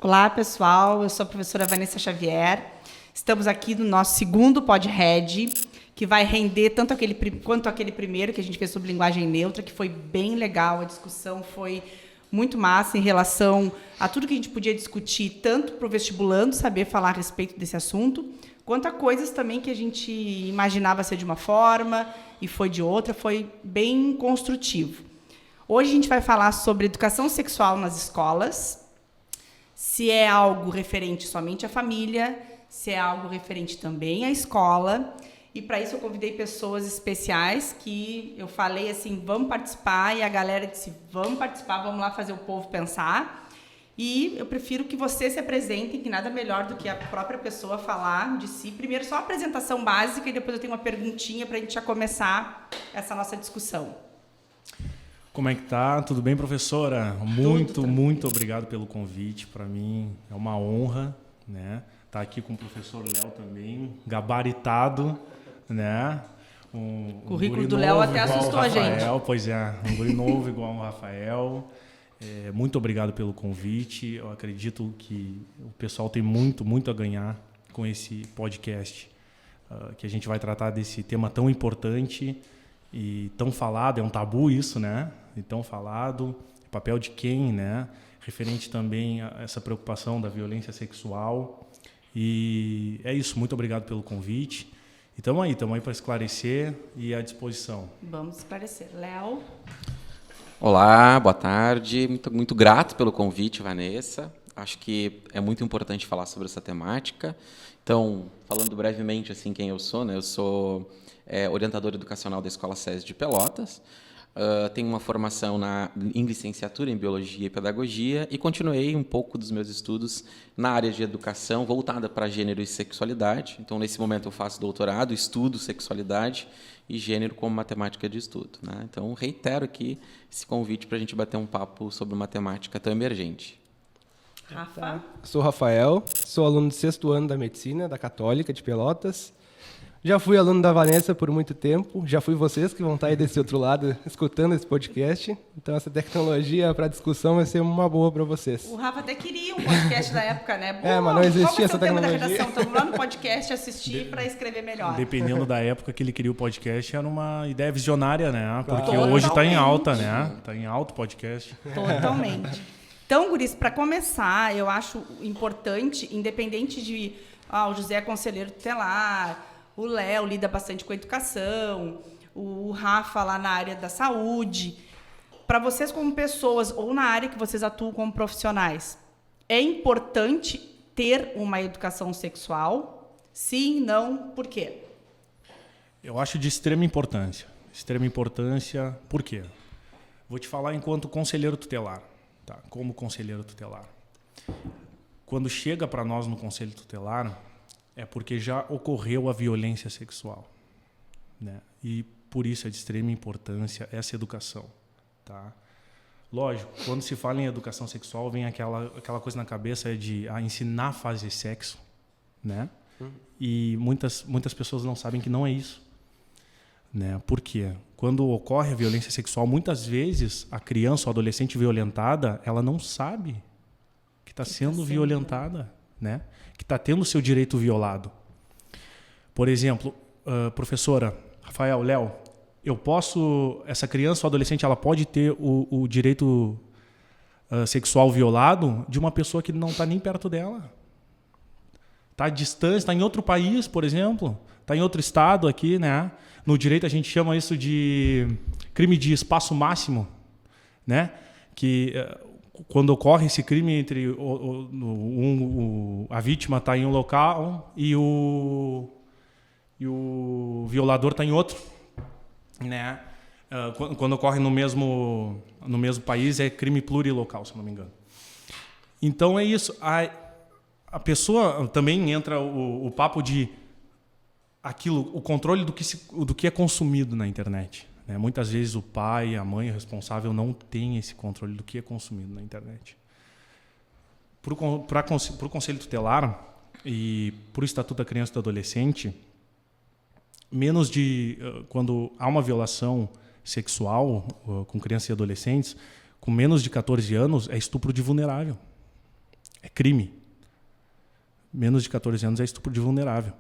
Olá, pessoal. Eu sou a professora Vanessa Xavier. Estamos aqui no nosso segundo PodRed, que vai render tanto quanto aquele primeiro que a gente fez sobre linguagem neutra, que foi bem legal. A discussão foi muito massa em relação a tudo que a gente podia discutir, tanto para o vestibulando saber falar a respeito desse assunto, quanto a coisas também que a gente imaginava ser de uma forma e foi de outra. Foi bem construtivo. Hoje a gente vai falar sobre educação sexual nas escolas, se é algo referente somente à família, se é algo referente também à escola. E para isso eu convidei pessoas especiais que eu falei assim, vamos participar, e a galera disse, vamos participar, vamos lá fazer o povo pensar. E eu prefiro que vocês se apresentem, que nada melhor do que a própria pessoa falar de si. Primeiro só a apresentação básica e depois eu tenho uma perguntinha para a gente já começar essa nossa discussão. Como é que tá? Tudo bem, professora? Muito obrigado pelo convite. Para mim é uma honra, né? Tá aqui com o professor Léo também, gabaritado, né? O currículo do Léo até assustou a gente. Pois é, um guri novo igual o Rafael. Muito obrigado pelo convite. Eu acredito que o pessoal tem muito a ganhar com esse podcast, que a gente vai tratar desse tema tão importante e tão falado. É um tabu isso, né? E tão falado. O papel de quem, né? Referente também a essa preocupação da violência sexual. E é isso, muito obrigado pelo convite. E estamos aí para esclarecer e à disposição. Vamos esclarecer. Léo? Olá, boa tarde. Muito grato pelo convite, Vanessa. Acho que é muito importante falar sobre essa temática. Então, falando brevemente assim quem eu sou, né? Eu sou orientador educacional da Escola SESI de Pelotas. Tenho uma formação em licenciatura em Biologia e Pedagogia e continuei um pouco dos meus estudos na área de educação voltada para gênero e sexualidade. Então, nesse momento, eu faço doutorado, estudo sexualidade e gênero como matemática de estudo, né? Então, reitero aqui esse convite para a gente bater um papo sobre uma temática tão emergente. Rafa? Sou Rafael, sou aluno do 6º ano da Medicina, da Católica de Pelotas. Já fui aluno da Vanessa por muito tempo, já fui vocês que vão estar aí desse outro lado escutando esse podcast. Então essa tecnologia para discussão vai ser uma boa para vocês. O Rafa até queria um podcast na época, né? Mas não existia essa tecnologia. Estamos lá no podcast assistir para escrever melhor. Dependendo da época que ele queria o podcast, era uma ideia visionária, né? Porque Totalmente. hoje está em alta, né? Está em alto o podcast. Totalmente. Então, guris, para começar, eu acho importante, independente de o José é conselheiro tutelar, o Léo lida bastante com a educação, o Rafa lá na área da saúde. Para vocês como pessoas ou na área que vocês atuam como profissionais, é importante ter uma educação sexual? Sim, não, por quê? Eu acho de extrema importância. Extrema importância, por quê? Vou te falar enquanto conselheiro tutelar, tá? Como conselheiro tutelar. Quando chega para nós no conselho tutelar, é porque já ocorreu a violência sexual, né? E por isso é de extrema importância essa educação, tá? Lógico, quando se fala em educação sexual, vem aquela coisa na cabeça de ensinar a fazer sexo, né? E muitas pessoas não sabem que não é isso, né? Por quê? Quando ocorre a violência sexual, muitas vezes a criança ou adolescente violentada, ela não sabe que está sendo violentada, né? Que está tendo o seu direito violado. Por exemplo, professora, Rafael, Léo, essa criança ou adolescente, ela pode ter o direito sexual violado de uma pessoa que não está nem perto dela. Está distante, está em outro país, por exemplo, está em outro estado aqui, né? No direito a gente chama isso de crime de espaço máximo, né? Que quando ocorre esse crime entre a vítima está em um local e o violador está em outro, né? Quando ocorre no mesmo país é crime plurilocal, se eu não me engano. Então é isso. A pessoa também entra o papo de o controle do que é consumido na internet. Né? Muitas vezes o pai, a mãe, o responsável não tem esse controle do que é consumido na internet. Para o Conselho Tutelar e para o Estatuto da Criança e do Adolescente, quando há uma violação sexual com crianças e adolescentes, com menos de 14 anos, é estupro de vulnerável. é crime. Menos de 14 anos é estupro de vulnerável.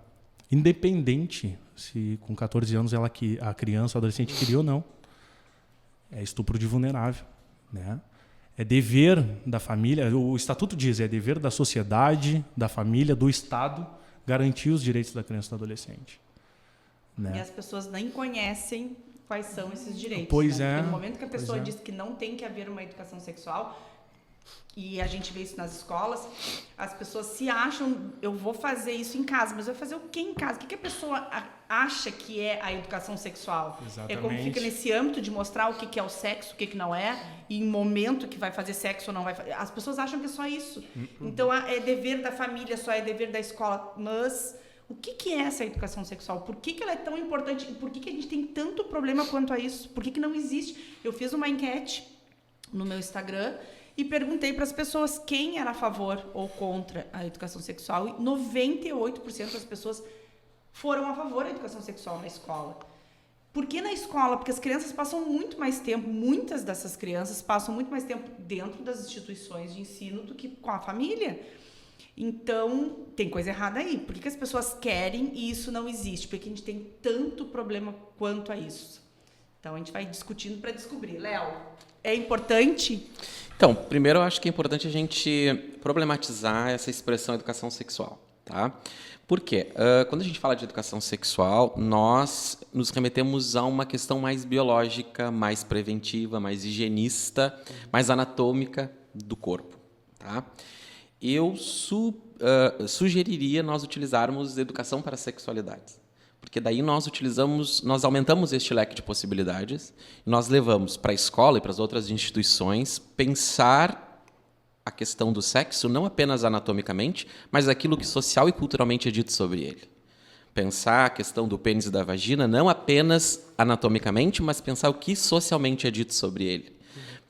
Independente se com 14 anos a criança ou adolescente queria ou não. É estupro de vulnerável, né? É dever da família, o Estatuto diz, é dever da sociedade, da família, do Estado, garantir os direitos da criança e do adolescente. Né? E as pessoas nem conhecem quais são esses direitos. Pois né? é. Porque no momento que a pessoa Pois é. diz que não tem que haver uma educação sexual, e a gente vê isso nas escolas, as pessoas se acham, eu vou fazer isso em casa, mas eu vou fazer o que em casa? O que a pessoa acha que é a educação sexual? Exatamente. É como fica nesse âmbito de mostrar o que é o sexo, o que não é, e em momento que vai fazer sexo ou não vai fazer. As pessoas acham que é só isso. Então, é dever da família, só é dever da escola, mas... O que é essa educação sexual? Por que ela é tão importante? Por que a gente tem tanto problema quanto a isso? Por que não existe? Eu fiz uma enquete no meu Instagram e perguntei para as pessoas quem era a favor ou contra a educação sexual, e 98% das pessoas foram a favor da educação sexual na escola. Por que na escola? Porque as crianças passam muito mais tempo, muitas dessas crianças passam muito mais tempo dentro das instituições de ensino do que com a família. Então, tem coisa errada aí. Por que as pessoas querem e isso não existe? Porque a gente tem tanto problema quanto a isso. Então, a gente vai discutindo para descobrir. Léo, é importante? Então, primeiro eu acho que é importante a gente problematizar essa expressão educação sexual, tá? Por quê? Quando a gente fala de educação sexual, nós nos remetemos a uma questão mais biológica, mais preventiva, mais higienista, mais anatômica do corpo, tá? Eu sugeriria nós utilizarmos educação para sexualidades, porque daí nós aumentamos este leque de possibilidades, e nós levamos para a escola e para as outras instituições pensar a questão do sexo não apenas anatomicamente, mas aquilo que social e culturalmente é dito sobre ele. Pensar a questão do pênis e da vagina não apenas anatomicamente, mas pensar o que socialmente é dito sobre ele.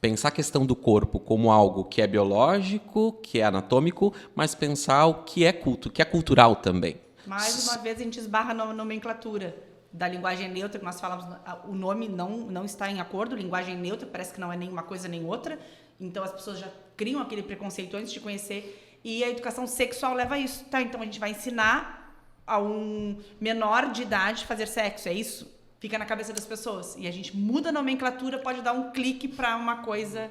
Pensar a questão do corpo como algo que é biológico, que é anatômico, mas pensar o que é cultural também. Mais uma vez a gente esbarra na nomenclatura da linguagem neutra, que nós falamos, o nome não está em acordo, linguagem neutra parece que não é nem uma coisa nem outra, então as pessoas já criam aquele preconceito antes de conhecer, e a educação sexual leva a isso. Tá, então a gente vai ensinar a um menor de idade fazer sexo, é isso? Fica na cabeça das pessoas. E a gente muda a nomenclatura, pode dar um clique para uma coisa...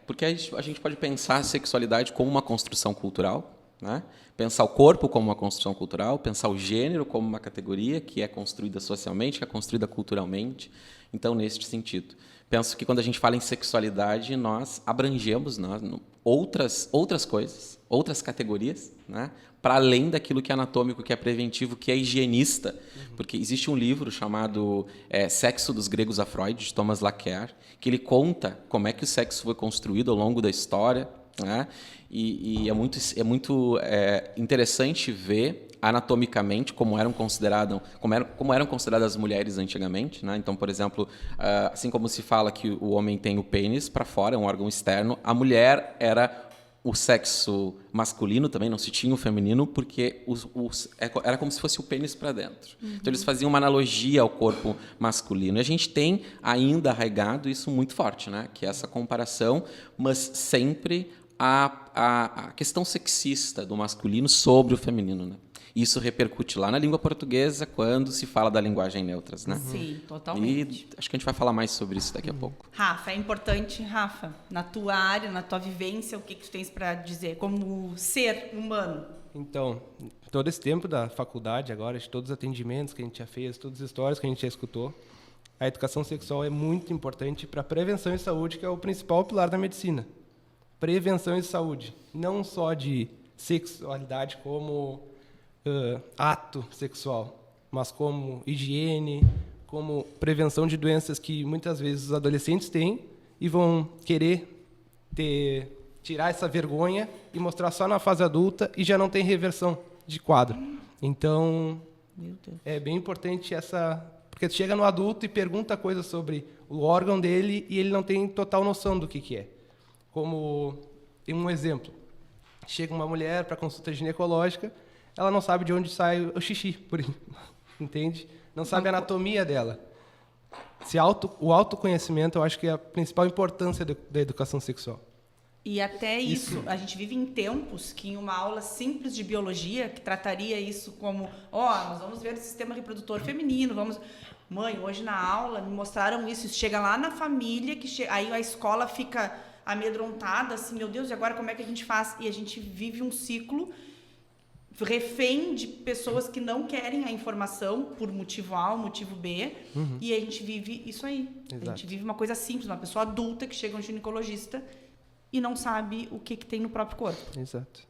Porque a gente pode pensar a sexualidade como uma construção cultural, né? Pensar o corpo como uma construção cultural, pensar o gênero como uma categoria que é construída socialmente, que é construída culturalmente. Então, neste sentido. Penso que quando a gente fala em sexualidade, nós abrangemos outras coisas, outras categorias, né? Para além daquilo que é anatômico, que é preventivo, que é higienista. Porque existe um livro chamado Sexo dos Gregos a Freud, de Thomas Laqueur, que ele conta como é que o sexo foi construído ao longo da história, né? E é muito interessante ver anatomicamente como eram consideradas as mulheres antigamente, né? Então, por exemplo, assim como se fala que o homem tem o pênis para fora, é um órgão externo, a mulher era o sexo masculino, também não se tinha o feminino, porque era como se fosse o pênis para dentro. Uhum. Então, eles faziam uma analogia ao corpo masculino. E a gente tem ainda arraigado isso muito forte, né? Que é essa comparação, mas sempre a questão sexista do masculino sobre o feminino, né? Isso repercute lá na língua portuguesa quando se fala da linguagem neutras, né? Sim, totalmente. E acho que a gente vai falar mais sobre isso daqui a pouco. Rafa, é importante, Rafa, na tua área, na tua vivência, o que tu tens para dizer como ser humano? Então, todo esse tempo da faculdade agora, de todos os atendimentos que a gente já fez, todas as histórias que a gente já escutou, a educação sexual é muito importante para a prevenção e saúde, que é o principal pilar da medicina. Prevenção e saúde, não só de sexualidade como ato sexual, mas como higiene, como prevenção de doenças que muitas vezes os adolescentes têm e vão querer tirar essa vergonha e mostrar só na fase adulta e já não tem reversão de quadro. Então, é bem importante porque chega no adulto e pergunta coisas sobre o órgão dele e ele não tem total noção do que é. Como um exemplo, chega uma mulher para consulta ginecológica, ela não sabe de onde sai o xixi, entende? Não sabe a anatomia dela. O autoconhecimento, eu acho que é a principal importância da educação sexual. E até isso, a gente vive em tempos que em uma aula simples de biologia, que trataria isso como, nós vamos ver o sistema reprodutor feminino, Mãe, hoje na aula me mostraram isso chega lá na família, aí a escola fica amedrontada, assim, meu Deus, e agora como é que a gente faz? E a gente vive um ciclo refém de pessoas que não querem a informação por motivo A, motivo B, e a gente vive isso aí. Exato. A gente vive uma coisa simples, uma pessoa adulta que chega a um ginecologista e não sabe o que tem no próprio corpo. Exato.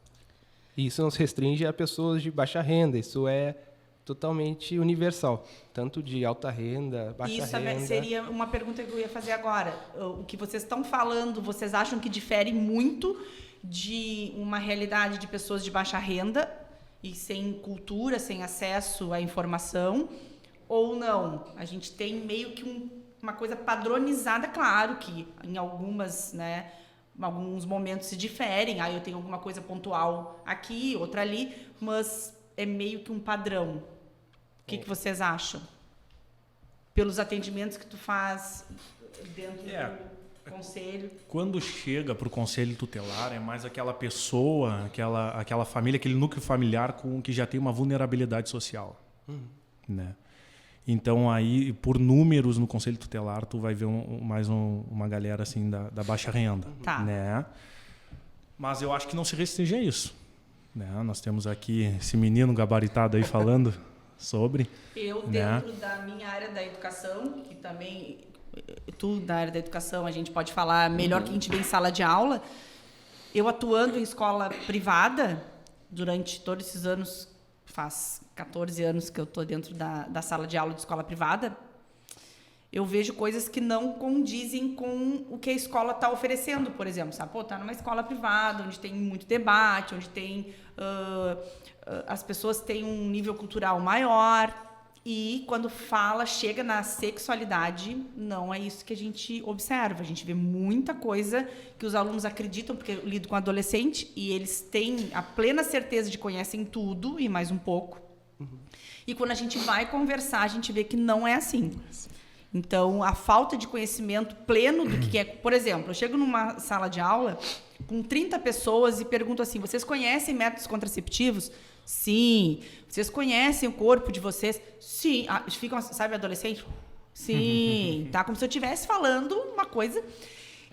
E isso não se restringe a pessoas de baixa renda, isso é totalmente universal, tanto de alta renda, baixa renda. Isso seria uma pergunta que eu ia fazer agora. O que vocês estão falando, vocês acham que difere muito de uma realidade de pessoas de baixa renda e sem cultura, sem acesso à informação, ou não? A gente tem meio que uma coisa padronizada, claro que em alguns momentos se diferem, eu tenho alguma coisa pontual aqui, outra ali, mas é meio que um padrão. O que vocês acham? Pelos atendimentos que tu faz dentro do conselho? Quando chega para o conselho tutelar, é mais aquela pessoa, aquela família, aquele núcleo familiar que já tem uma vulnerabilidade social. Né? Então, aí, por números no conselho tutelar, tu vai ver uma galera assim da baixa renda. Tá. Né? Mas eu acho que não se restringe a isso. Né? Nós temos aqui esse menino gabaritado aí falando sobre. Eu, dentro da minha área da educação, que também, tu da área da educação, a gente pode falar melhor que a gente vê em sala de aula, eu atuando em escola privada, durante todos esses anos, faz 14 anos que eu estou dentro da sala de aula de escola privada, eu vejo coisas que não condizem com o que a escola está oferecendo, por exemplo. Tá numa escola privada, onde tem muito debate, onde tem as pessoas têm um nível cultural maior, e quando chega na sexualidade, não é isso que a gente observa. A gente vê muita coisa que os alunos acreditam, porque eu lido com adolescente, e eles têm a plena certeza de que conhecem tudo e mais um pouco. E quando a gente vai conversar, a gente vê que não é assim. Então, a falta de conhecimento pleno do que é... Por exemplo, eu chego numa sala de aula com 30 pessoas e pergunto assim, vocês conhecem métodos contraceptivos? Sim. Vocês conhecem o corpo de vocês? Sim. Ficam, sabe, adolescente? Sim. Tá? Como se eu estivesse falando uma coisa.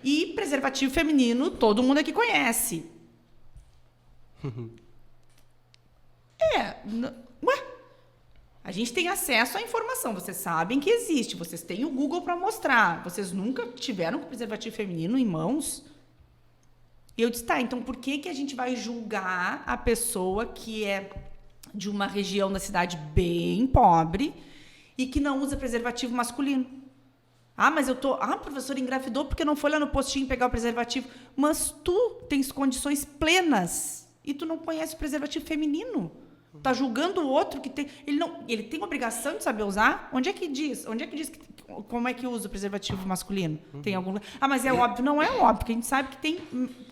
E preservativo feminino, todo mundo aqui conhece. A gente tem acesso à informação, vocês sabem que existe, vocês têm o Google para mostrar, vocês nunca tiveram com preservativo feminino em mãos? E eu disse, então por que a gente vai julgar a pessoa que é de uma região da cidade bem pobre e que não usa preservativo masculino? Mas a professora engravidou porque não foi lá no postinho pegar o preservativo. Mas tu tens condições plenas e tu não conhece o preservativo feminino. Tá julgando o outro que tem... Ele tem obrigação de saber usar? Onde é que diz como é que usa o preservativo masculino? Tem algum... mas é óbvio. Não é óbvio, porque a gente sabe que tem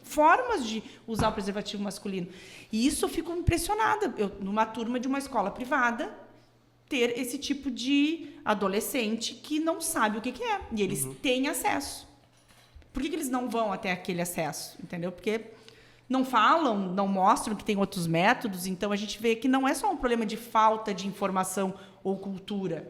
formas de usar o preservativo masculino. E isso eu fico impressionada. Numa turma de uma escola privada, ter esse tipo de adolescente que não sabe o que é. E eles têm acesso. Por que eles não vão até aquele acesso? Entendeu? Porque... não falam, não mostram que tem outros métodos, então a gente vê que não é só um problema de falta de informação ou cultura.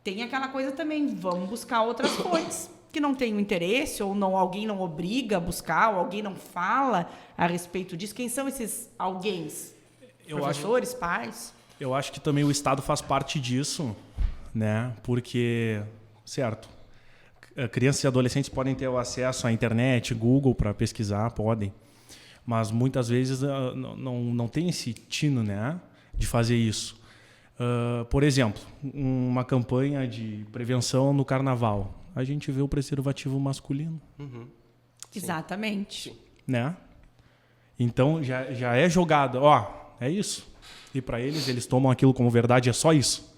Tem aquela coisa também, vamos buscar outras fontes que não têm interesse, ou alguém não obriga a buscar, ou alguém não fala a respeito disso. Quem são esses alguém? Professores, pais? Eu acho que também o Estado faz parte disso, né? Porque, certo, crianças e adolescentes podem ter o acesso à internet, Google, para pesquisar, podem. Mas muitas vezes não tem esse tino, né, de fazer isso. Por exemplo, uma campanha de prevenção no carnaval. A gente vê o preservativo masculino. Exatamente. Né? Então, já é jogado. É isso. E para eles tomam aquilo como verdade, é só isso.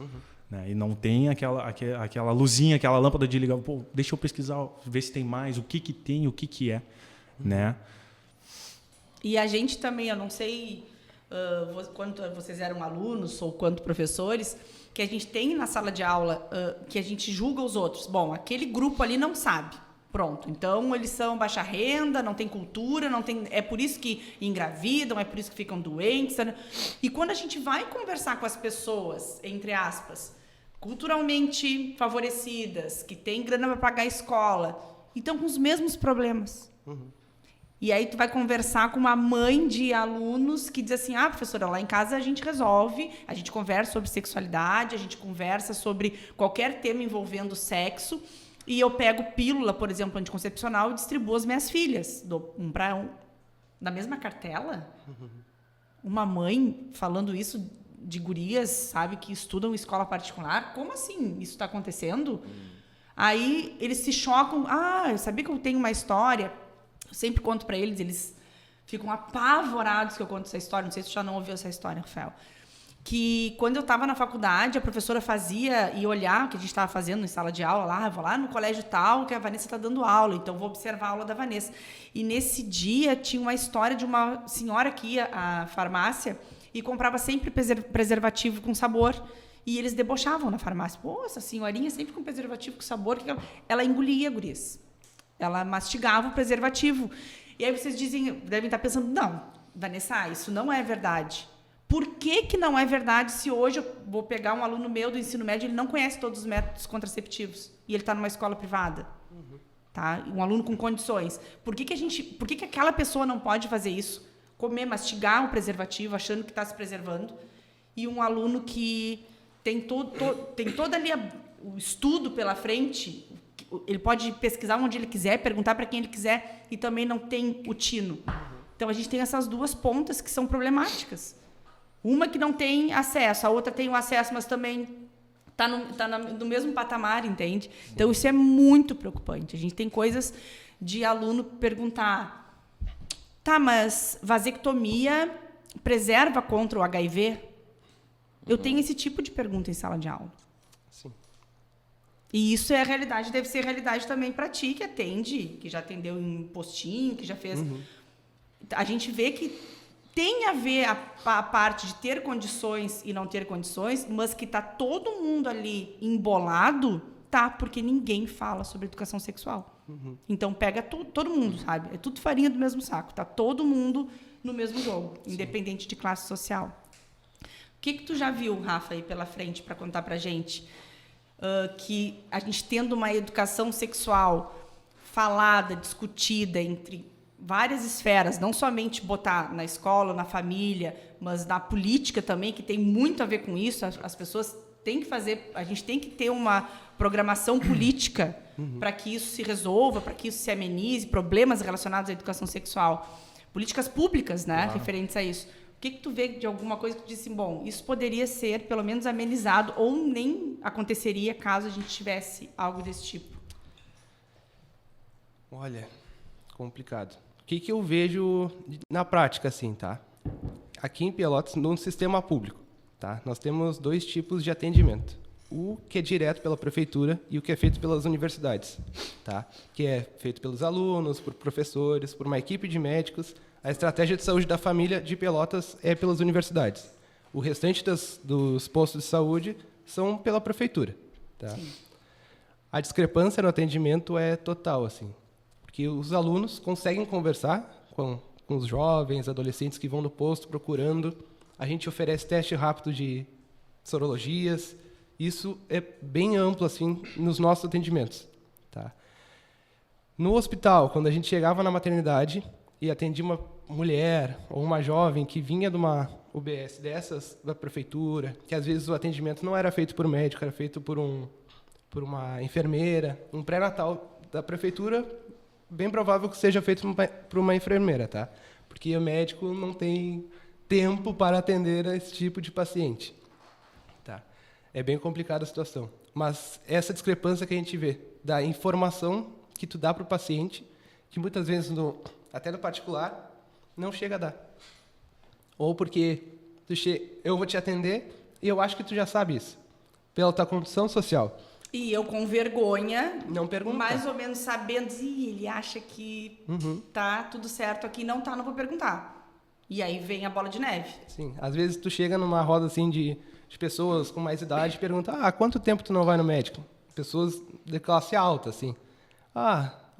Né? E não tem aquela luzinha, aquela lâmpada de ligar. Deixa eu pesquisar, ver se tem mais, o que tem, o que é. Né? E a gente também, eu não sei quanto vocês eram alunos ou quanto professores, que a gente tem na sala de aula que a gente julga os outros. Bom, aquele grupo ali não sabe. Pronto. Então, eles são baixa renda, não tem cultura, não tem... É por isso que engravidam, é por isso que ficam doentes. E quando a gente vai conversar com as pessoas, entre aspas, culturalmente favorecidas, que têm grana para pagar a escola, e estão com os mesmos problemas. E aí tu vai conversar com uma mãe de alunos que diz assim, professora, lá em casa a gente resolve, a gente conversa sobre sexualidade, a gente conversa sobre qualquer tema envolvendo sexo, e eu pego pílula, por exemplo, anticoncepcional e distribuo às minhas filhas. Dou um para um. Na mesma cartela? Uma mãe falando isso de gurias, sabe, que estudam em escola particular? Como assim isso está acontecendo? Aí eles se chocam. Eu sabia que eu tenho uma história. Eu sempre conto para eles, eles ficam apavorados que eu conto essa história. Não sei se você já não ouviu essa história, Rafael. Que quando eu estava na faculdade, a professora fazia e olhar o que a gente estava fazendo em sala de aula lá, vou lá no colégio tal, que a Vanessa está dando aula, então vou observar a aula da Vanessa. E nesse dia tinha uma história de uma senhora que ia à farmácia e comprava sempre preservativo com sabor. E eles debochavam na farmácia. Pô, essa senhorinha sempre com preservativo com sabor. Ela engolia, gurias. Ela mastigava o preservativo. E aí vocês devem estar pensando, não, Vanessa, isso não é verdade. Por que não é verdade se hoje eu vou pegar um aluno meu do ensino médio, ele não conhece todos os métodos contraceptivos e ele está numa escola privada? Tá? Um aluno com condições. Por que aquela pessoa não pode fazer isso? Comer, mastigar um preservativo, achando que está se preservando. E um aluno que tem todo ali o estudo pela frente, ele pode pesquisar onde ele quiser, perguntar para quem ele quiser, e também não tem o tino. Então, a gente tem essas duas pontas que são problemáticas. Uma que não tem acesso, a outra tem o acesso, mas também está no mesmo patamar, entende? Então, isso é muito preocupante. A gente tem coisas de aluno perguntar, mas vasectomia preserva contra o HIV? Eu tenho esse tipo de pergunta em sala de aula. Sim. E isso é a realidade, deve ser realidade também para ti, que atende, que já atendeu em postinho, que já fez... A gente vê que tem a ver a parte de ter condições e não ter condições, mas que está todo mundo ali embolado, porque ninguém fala sobre educação sexual. Então, pega todo mundo, sabe? É tudo farinha do mesmo saco. Está todo mundo no mesmo jogo, independente de classe social. O que tu já viu, Rafa, aí pela frente, para contar para a gente? Que a gente tendo uma educação sexual falada, discutida entre várias esferas, não somente botar na escola, na família, mas na política também, que tem muito a ver com isso. As pessoas têm que fazer, a gente tem que ter uma programação política para que isso se resolva, para que isso se amenize, problemas relacionados à educação sexual. Políticas públicas, né, referentes a isso. O que tu vê de alguma coisa que tu disse, bom, isso poderia ser, pelo menos, amenizado, ou nem aconteceria caso a gente tivesse algo desse tipo? Olha, complicado. O que eu vejo na prática, assim, tá? Aqui em Pelotas, no sistema público, tá? Nós temos 2 tipos de atendimento. O que é direto pela prefeitura e o que é feito pelas universidades, tá? Que é feito pelos alunos, por professores, por uma equipe de médicos. A estratégia de saúde da família de Pelotas é pelas universidades. O restante dos postos de saúde são pela prefeitura, tá? A discrepância no atendimento é total, assim. Porque os alunos conseguem conversar com os jovens, adolescentes que vão no posto procurando. A gente oferece teste rápido de sorologias. Isso é bem amplo assim nos nossos atendimentos. Tá? No hospital, quando a gente chegava na maternidade e atendia uma mulher ou uma jovem que vinha de uma UBS dessas da prefeitura, que às vezes o atendimento não era feito por um médico, era feito por uma enfermeira, um pré-natal da prefeitura, bem provável que seja feito por uma enfermeira, tá? Porque o médico não tem tempo para atender a esse tipo de paciente. Tá? É bem complicada a situação. Mas essa discrepância que a gente vê da informação que tu dá para o paciente, que muitas vezes, até no particular, não chega a dar. Ou porque eu vou te atender e eu acho que tu já sabe isso, pela tua condição social. E eu com vergonha, não pergunta. Mais ou menos sabendo, ele acha que tá tudo certo aqui, não vou perguntar. E aí vem a bola de neve. Sim, às vezes tu chega numa roda assim de pessoas com mais idade e pergunta, há quanto tempo tu não vai no médico? Pessoas de classe alta, assim.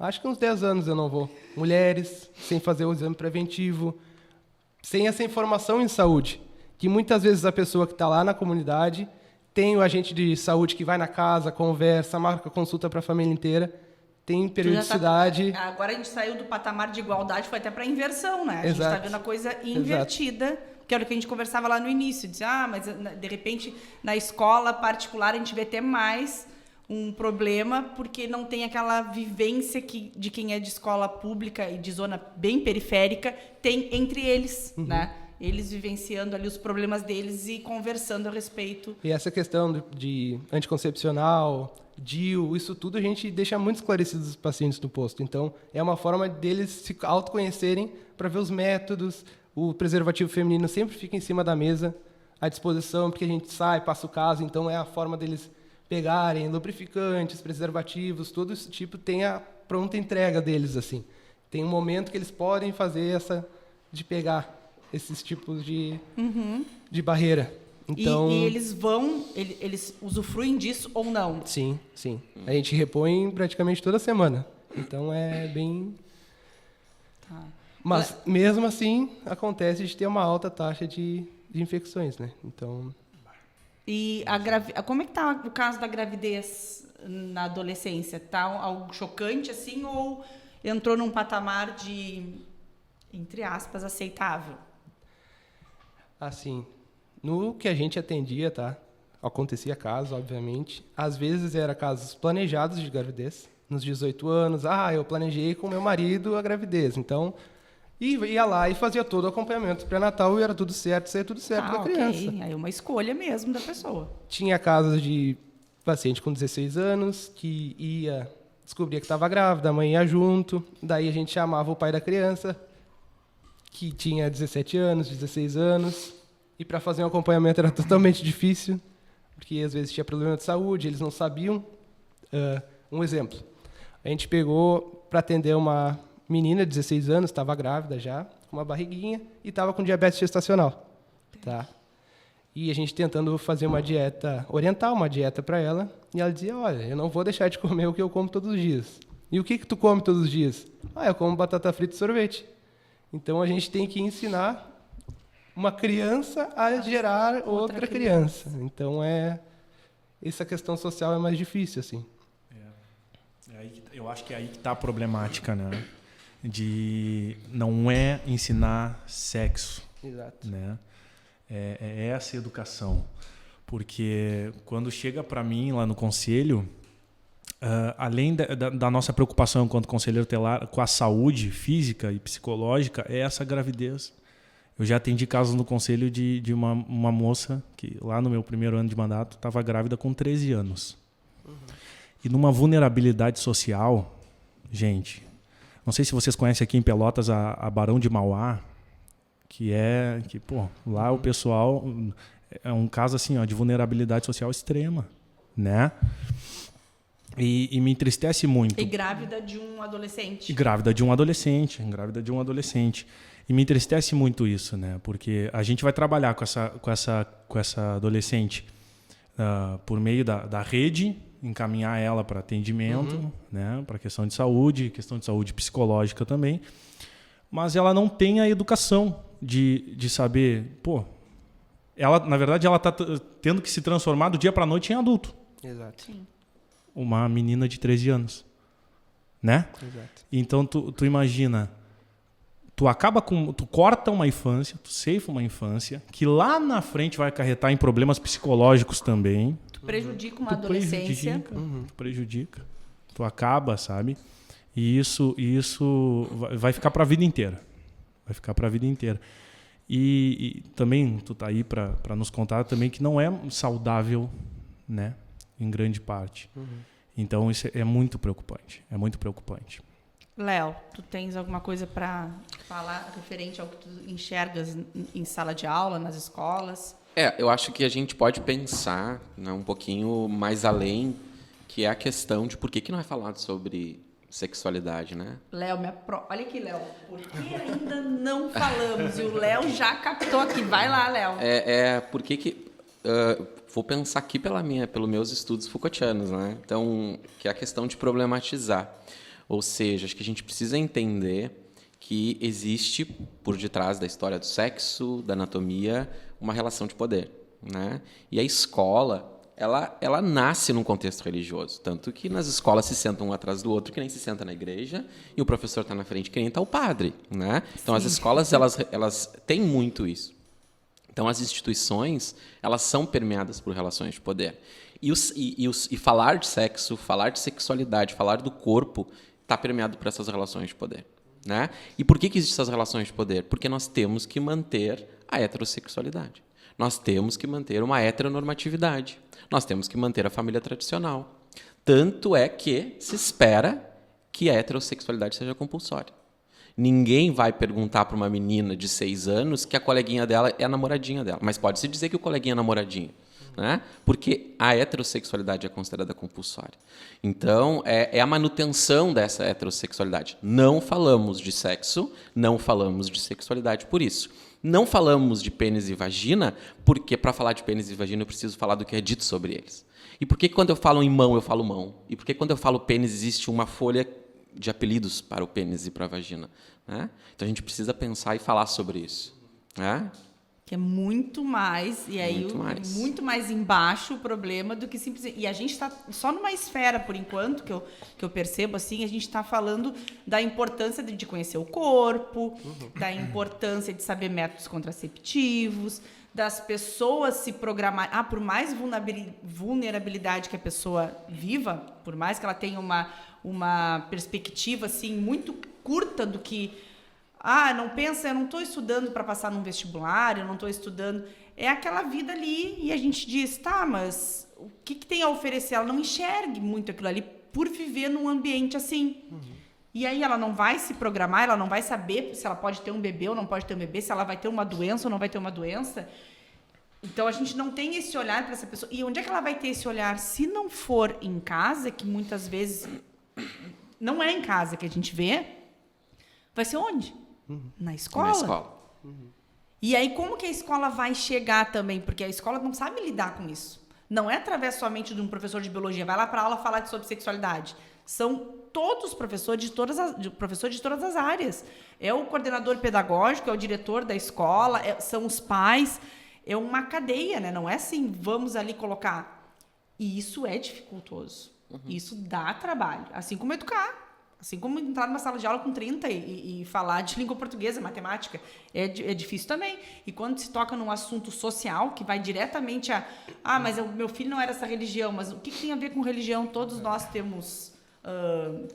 acho que uns 10 anos eu não vou. Mulheres, sem fazer o exame preventivo, sem essa informação em saúde. Que muitas vezes a pessoa que está lá na comunidade tem o agente de saúde que vai na casa, conversa, marca consulta para a família inteira, tem periodicidade. Agora a gente saiu do patamar de igualdade, foi até para inversão, né? A gente Exato. está vendo a coisa invertida, que era o que a gente conversava lá no início. Dizia, mas de repente na escola particular a gente vê até mais um problema, porque não tem aquela vivência de quem é de escola pública e de zona bem periférica, tem entre eles, né? Eles vivenciando ali os problemas deles e conversando a respeito. E essa questão de anticoncepcional, DIU, isso tudo a gente deixa muito esclarecido os pacientes do posto. Então, é uma forma deles se autoconhecerem para ver os métodos. O preservativo feminino sempre fica em cima da mesa, à disposição, porque a gente sai, passa o caso, então é a forma deles pegarem lubrificantes, preservativos, todo esse tipo tem a pronta entrega deles, assim. Tem um momento que eles podem fazer de pegar esses tipos de barreira. Então, E eles usufruem disso ou não? sim. A gente repõe praticamente toda semana. Então é bem... Tá. Mas mesmo assim, acontece de ter uma alta taxa de infecções, né? Então... E como é que tá o caso da gravidez na adolescência? Tá algo chocante assim ou entrou num patamar de, entre aspas, aceitável? Assim, no que a gente atendia, tá? Acontecia casos, obviamente. Às vezes era casos planejados de gravidez. Nos 18 anos, eu planejei com meu marido a gravidez. Então, ia lá e fazia todo o acompanhamento pré-natal e era tudo certo, saía tudo certo da criança. Ok. Aí é uma escolha mesmo da pessoa. Tinha casos de paciente com 16 anos que descobria que estava grávida, a mãe ia junto, daí a gente chamava o pai da criança, que tinha 17 anos, 16 anos, e para fazer um acompanhamento era totalmente difícil, porque às vezes tinha problema de saúde, eles não sabiam. Um exemplo, a gente pegou para atender uma menina de 16 anos, estava grávida já, com uma barriguinha, e estava com diabetes gestacional. Tá? E a gente tentando fazer uma dieta, orientar uma dieta para ela, e ela dizia, olha, eu não vou deixar de comer o que eu como todos os dias. E o que tu come todos os dias? Eu como batata frita e sorvete. Então a gente tem que ensinar uma criança a gerar outra criança. Então essa questão social é mais difícil, assim. Eu acho que é aí que está a problemática, né? Não é ensinar sexo. Exato. Né? É essa educação. Porque quando chega para mim lá no conselho, além da nossa preocupação enquanto conselheiro tutelar com a saúde física e psicológica, é essa gravidez. Eu já atendi casos no conselho de uma moça que lá no meu primeiro ano de mandato estava grávida com 13 anos. E numa vulnerabilidade social, gente, não sei se vocês conhecem aqui em Pelotas a Barão de Mauá, lá o pessoal é um caso assim, de vulnerabilidade social extrema, né? E me entristece muito. E grávida de um adolescente. Grávida de um adolescente. E me entristece muito isso, né? Porque a gente vai trabalhar com essa adolescente por meio da rede, encaminhar ela para atendimento, né? Para questão de saúde psicológica também. Mas ela não tem a educação de saber... na verdade, ela está tendo que se transformar do dia para a noite em adulto. Exato. Sim. Uma menina de 13 anos. Né? Exato. Então, tu imagina... Tu corta uma infância, tu ceifa uma infância, que lá na frente vai acarretar em problemas psicológicos também. Tu prejudica uma adolescência. Tu prejudica. Tu acaba, sabe? E isso vai ficar para a vida inteira. E também tu tá aí para nos contar também que não é saudável, né? Em grande parte. Então isso é muito preocupante. Léo, tu tens alguma coisa para falar referente ao que tu enxergas em sala de aula, nas escolas? Eu acho que a gente pode pensar, né, um pouquinho mais além, que é a questão de por que não é falado sobre sexualidade, né? Léo, olha aqui, Léo, por que ainda não falamos? E o Léo já captou aqui. Vai lá, Léo. Por que vou pensar aqui pelos meus estudos Foucaultianos, né? Então, que é a questão de problematizar. Ou seja, acho que a gente precisa entender que existe, por detrás da história do sexo, da anatomia, uma relação de poder, né? E a escola, ela nasce num contexto religioso. Tanto que nas escolas se sentam um atrás do outro, que nem se senta na igreja, e o professor está na frente, que nem está o padre, né? Então, as escolas, elas têm muito isso. Então, as instituições, elas são permeadas por relações de poder. E falar de sexo, falar de sexualidade, falar do corpo, está permeado por essas relações de poder, né? E por que existem essas relações de poder? Porque nós temos que manter a heterossexualidade. Nós temos que manter uma heteronormatividade. Nós temos que manter a família tradicional. Tanto é que se espera que a heterossexualidade seja compulsória. Ninguém vai perguntar para uma menina de 6 anos que a coleguinha dela é a namoradinha dela. Mas pode-se dizer que o coleguinha é namoradinho, né? Porque a heterossexualidade é considerada compulsória. Então, é a manutenção dessa heterossexualidade. Não falamos de sexo, não falamos de sexualidade por isso. Não falamos de pênis e vagina, porque para falar de pênis e vagina eu preciso falar do que é dito sobre eles. E por que quando eu falo em mão, eu falo mão? E por que quando eu falo pênis existe uma folha de apelidos para o pênis e para a vagina, né? Então a gente precisa pensar e falar sobre isso, né? Que é muito mais, e aí muito mais embaixo o problema do que simplesmente... E a gente está só numa esfera, por enquanto, que eu percebo, assim, a gente está falando da importância de conhecer o corpo, da importância de saber métodos contraceptivos, das pessoas se programarem... por mais vulnerabilidade que a pessoa viva, por mais que ela tenha uma perspectiva, assim, muito curta do que... não pensa, eu não estou estudando para passar num vestibular, eu não estou estudando... É aquela vida ali e a gente diz, tá, mas o que tem a oferecer? Ela não enxergue muito aquilo ali por viver num ambiente assim. E aí ela não vai se programar, ela não vai saber se ela pode ter um bebê ou não pode ter um bebê, se ela vai ter uma doença ou não vai ter uma doença. Então, a gente não tem esse olhar para essa pessoa. E onde é que ela vai ter esse olhar? Se não for em casa, que muitas vezes não é em casa que a gente vê, vai ser onde? Na escola. Na escola. E aí, como que a escola vai chegar também? Porque a escola não sabe lidar com isso. Não é através somente de um professor de biologia. Vai lá para a aula falar sobre sexualidade. São todos os professores de todas as áreas. É o coordenador pedagógico, é o diretor da escola, são os pais. É uma cadeia, né? Não é assim, vamos ali colocar. E isso é dificultoso. Isso dá trabalho. Assim como educar. Assim como entrar numa sala de aula com 30 e falar de língua portuguesa, matemática, é difícil também. E quando se toca num assunto social, que vai diretamente mas o meu filho não era essa religião, mas o que tem a ver com religião? Todos nós temos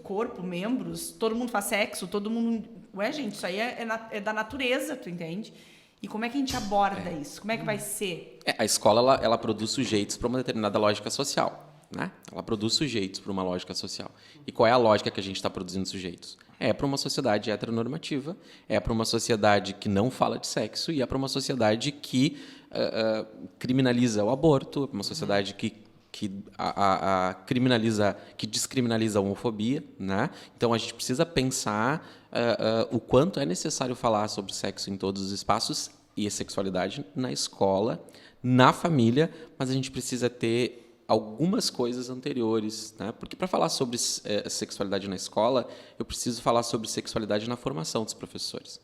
corpo, membros, todo mundo faz sexo, todo mundo... gente, isso aí é da natureza, tu entende? E como é que a gente aborda isso? Como é que vai ser? A escola, ela produz sujeitos para uma determinada lógica social. Né? Ela produz sujeitos para uma lógica social. E qual é a lógica que a gente está produzindo sujeitos? É para uma sociedade heteronormativa, é para uma sociedade que não fala de sexo e é para uma sociedade que criminaliza o aborto, uma sociedade que descriminaliza a homofobia, né? Então a gente precisa pensar o quanto é necessário falar sobre sexo em todos os espaços e a sexualidade na escola, na família, mas a gente precisa ter algumas coisas anteriores, né? Porque para falar sobre sexualidade na escola, eu preciso falar sobre sexualidade na formação dos professores,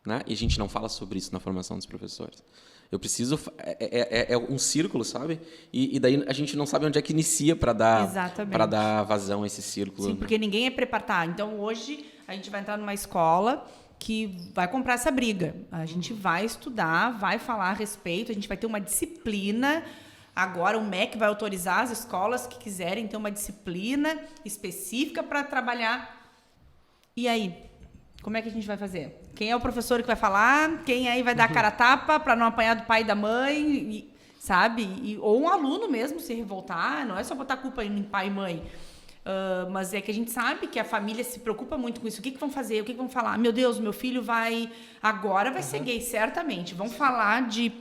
né? E a gente não fala sobre isso na formação dos professores. Eu preciso... É um círculo, sabe? E daí a gente não sabe onde é que inicia para dar vazão a esse círculo. Sim, porque ninguém é preparado. Então, hoje, a gente vai entrar numa escola que vai comprar essa briga. A gente vai estudar, vai falar a respeito, a gente vai ter uma disciplina. Agora, o MEC vai autorizar as escolas que quiserem ter uma disciplina específica para trabalhar. E aí? Como é que a gente vai fazer? Quem é o professor que vai falar? Quem aí vai dar a cara a tapa para não apanhar do pai e da mãe? Sabe? Ou um aluno mesmo se revoltar. Não é só botar culpa em pai e mãe. Mas é que a gente sabe que a família se preocupa muito com isso. O que vão fazer? O que vão falar? Meu Deus, meu filho agora vai ser gay, certamente. Vão falar de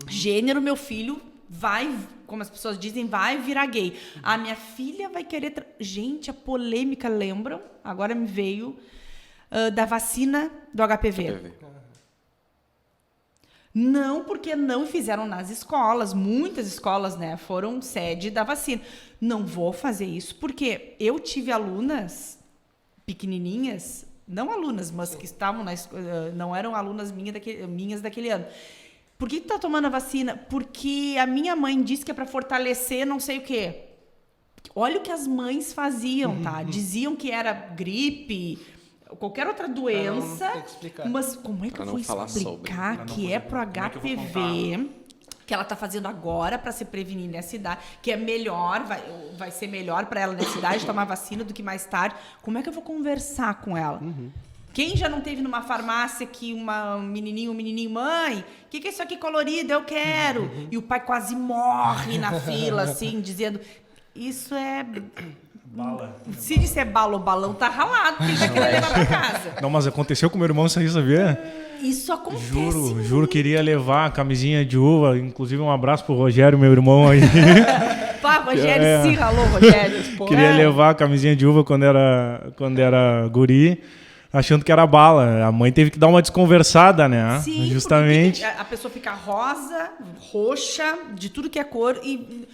gênero, meu filho vai, como as pessoas dizem, vai virar gay. A minha filha vai querer... Gente, a polêmica, lembram? Agora me veio da vacina do HPV. Não, porque não fizeram nas escolas. Muitas escolas, né, foram sede da vacina. Não vou fazer isso, porque eu tive alunas pequenininhas, não alunas, mas que estavam não eram alunas minhas daquele ano. Por que tu tá tomando a vacina? Porque a minha mãe disse que é para fortalecer não sei o quê. Olha o que as mães faziam, tá? Diziam que era gripe, qualquer outra doença, mas como é que eu vou explicar que é pro HPV, que ela tá fazendo agora para se prevenir nessa idade, que é melhor, vai ser melhor para ela nessa idade tomar vacina do que mais tarde. Como é que eu vou conversar com ela? Quem já não teve numa farmácia que um menininho, mãe, o que é isso aqui colorido? Eu quero. E o pai quase morre na fila, assim, dizendo, isso é... Bala. Se disser bala ou balão, tá ralado, porque ele vai querer levar pra casa. Não, mas aconteceu com meu irmão, isso aí, sabia? Isso acontece. Juro, queria levar a camisinha de uva. Inclusive, um abraço pro Rogério, meu irmão aí. Pá, Rogério, sim, ralou, Rogério. Queria levar a camisinha de uva quando era guri, achando que era bala. A mãe teve que dar uma desconversada, né? Sim, justamente. A pessoa fica rosa, roxa, de tudo que é cor e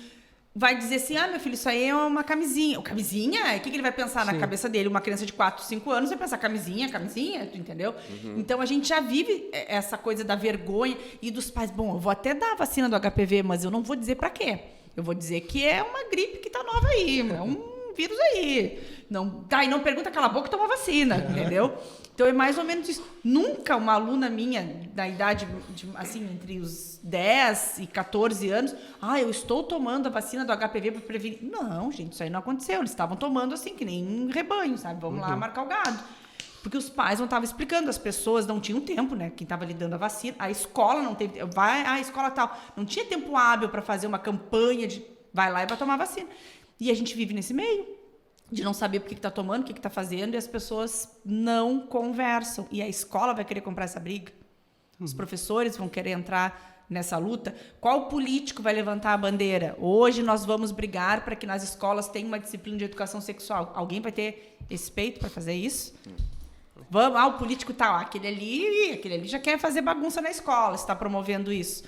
vai dizer assim, meu filho, isso aí é uma camisinha. Camisinha? O que ele vai pensar na cabeça dele? Uma criança de 4, 5 anos vai pensar camisinha, tu entendeu? Então a gente já vive essa coisa da vergonha e dos pais. Bom, eu vou até dar a vacina do HPV, mas eu não vou dizer pra quê. Eu vou dizer que é uma gripe que tá nova aí, é um vírus aí. Não, e não pergunta, cala a boca e toma vacina, entendeu? Então é mais ou menos isso. Nunca uma aluna minha, da idade, assim, entre os 10 e 14 anos, eu estou tomando a vacina do HPV para prevenir. Não, gente, isso aí não aconteceu. Eles estavam tomando assim, que nem rebanho, sabe? Vamos lá marcar o gado. Porque os pais não estavam explicando, as pessoas não tinham tempo, né? Quem estava lhe dando a vacina, a escola não teve... a escola tal. Não tinha tempo hábil para fazer uma campanha de vai lá e vai tomar vacina. E a gente vive nesse meio. De não saber por que está tomando, o que está fazendo, e as pessoas não conversam. E a escola vai querer comprar essa briga. Os professores vão querer entrar nessa luta. Qual político vai levantar a bandeira? Hoje nós vamos brigar para que nas escolas tenha uma disciplina de educação sexual. Alguém vai ter esse peito para fazer isso? Vamos, o político tá, aquele ali já quer fazer bagunça na escola, está promovendo isso.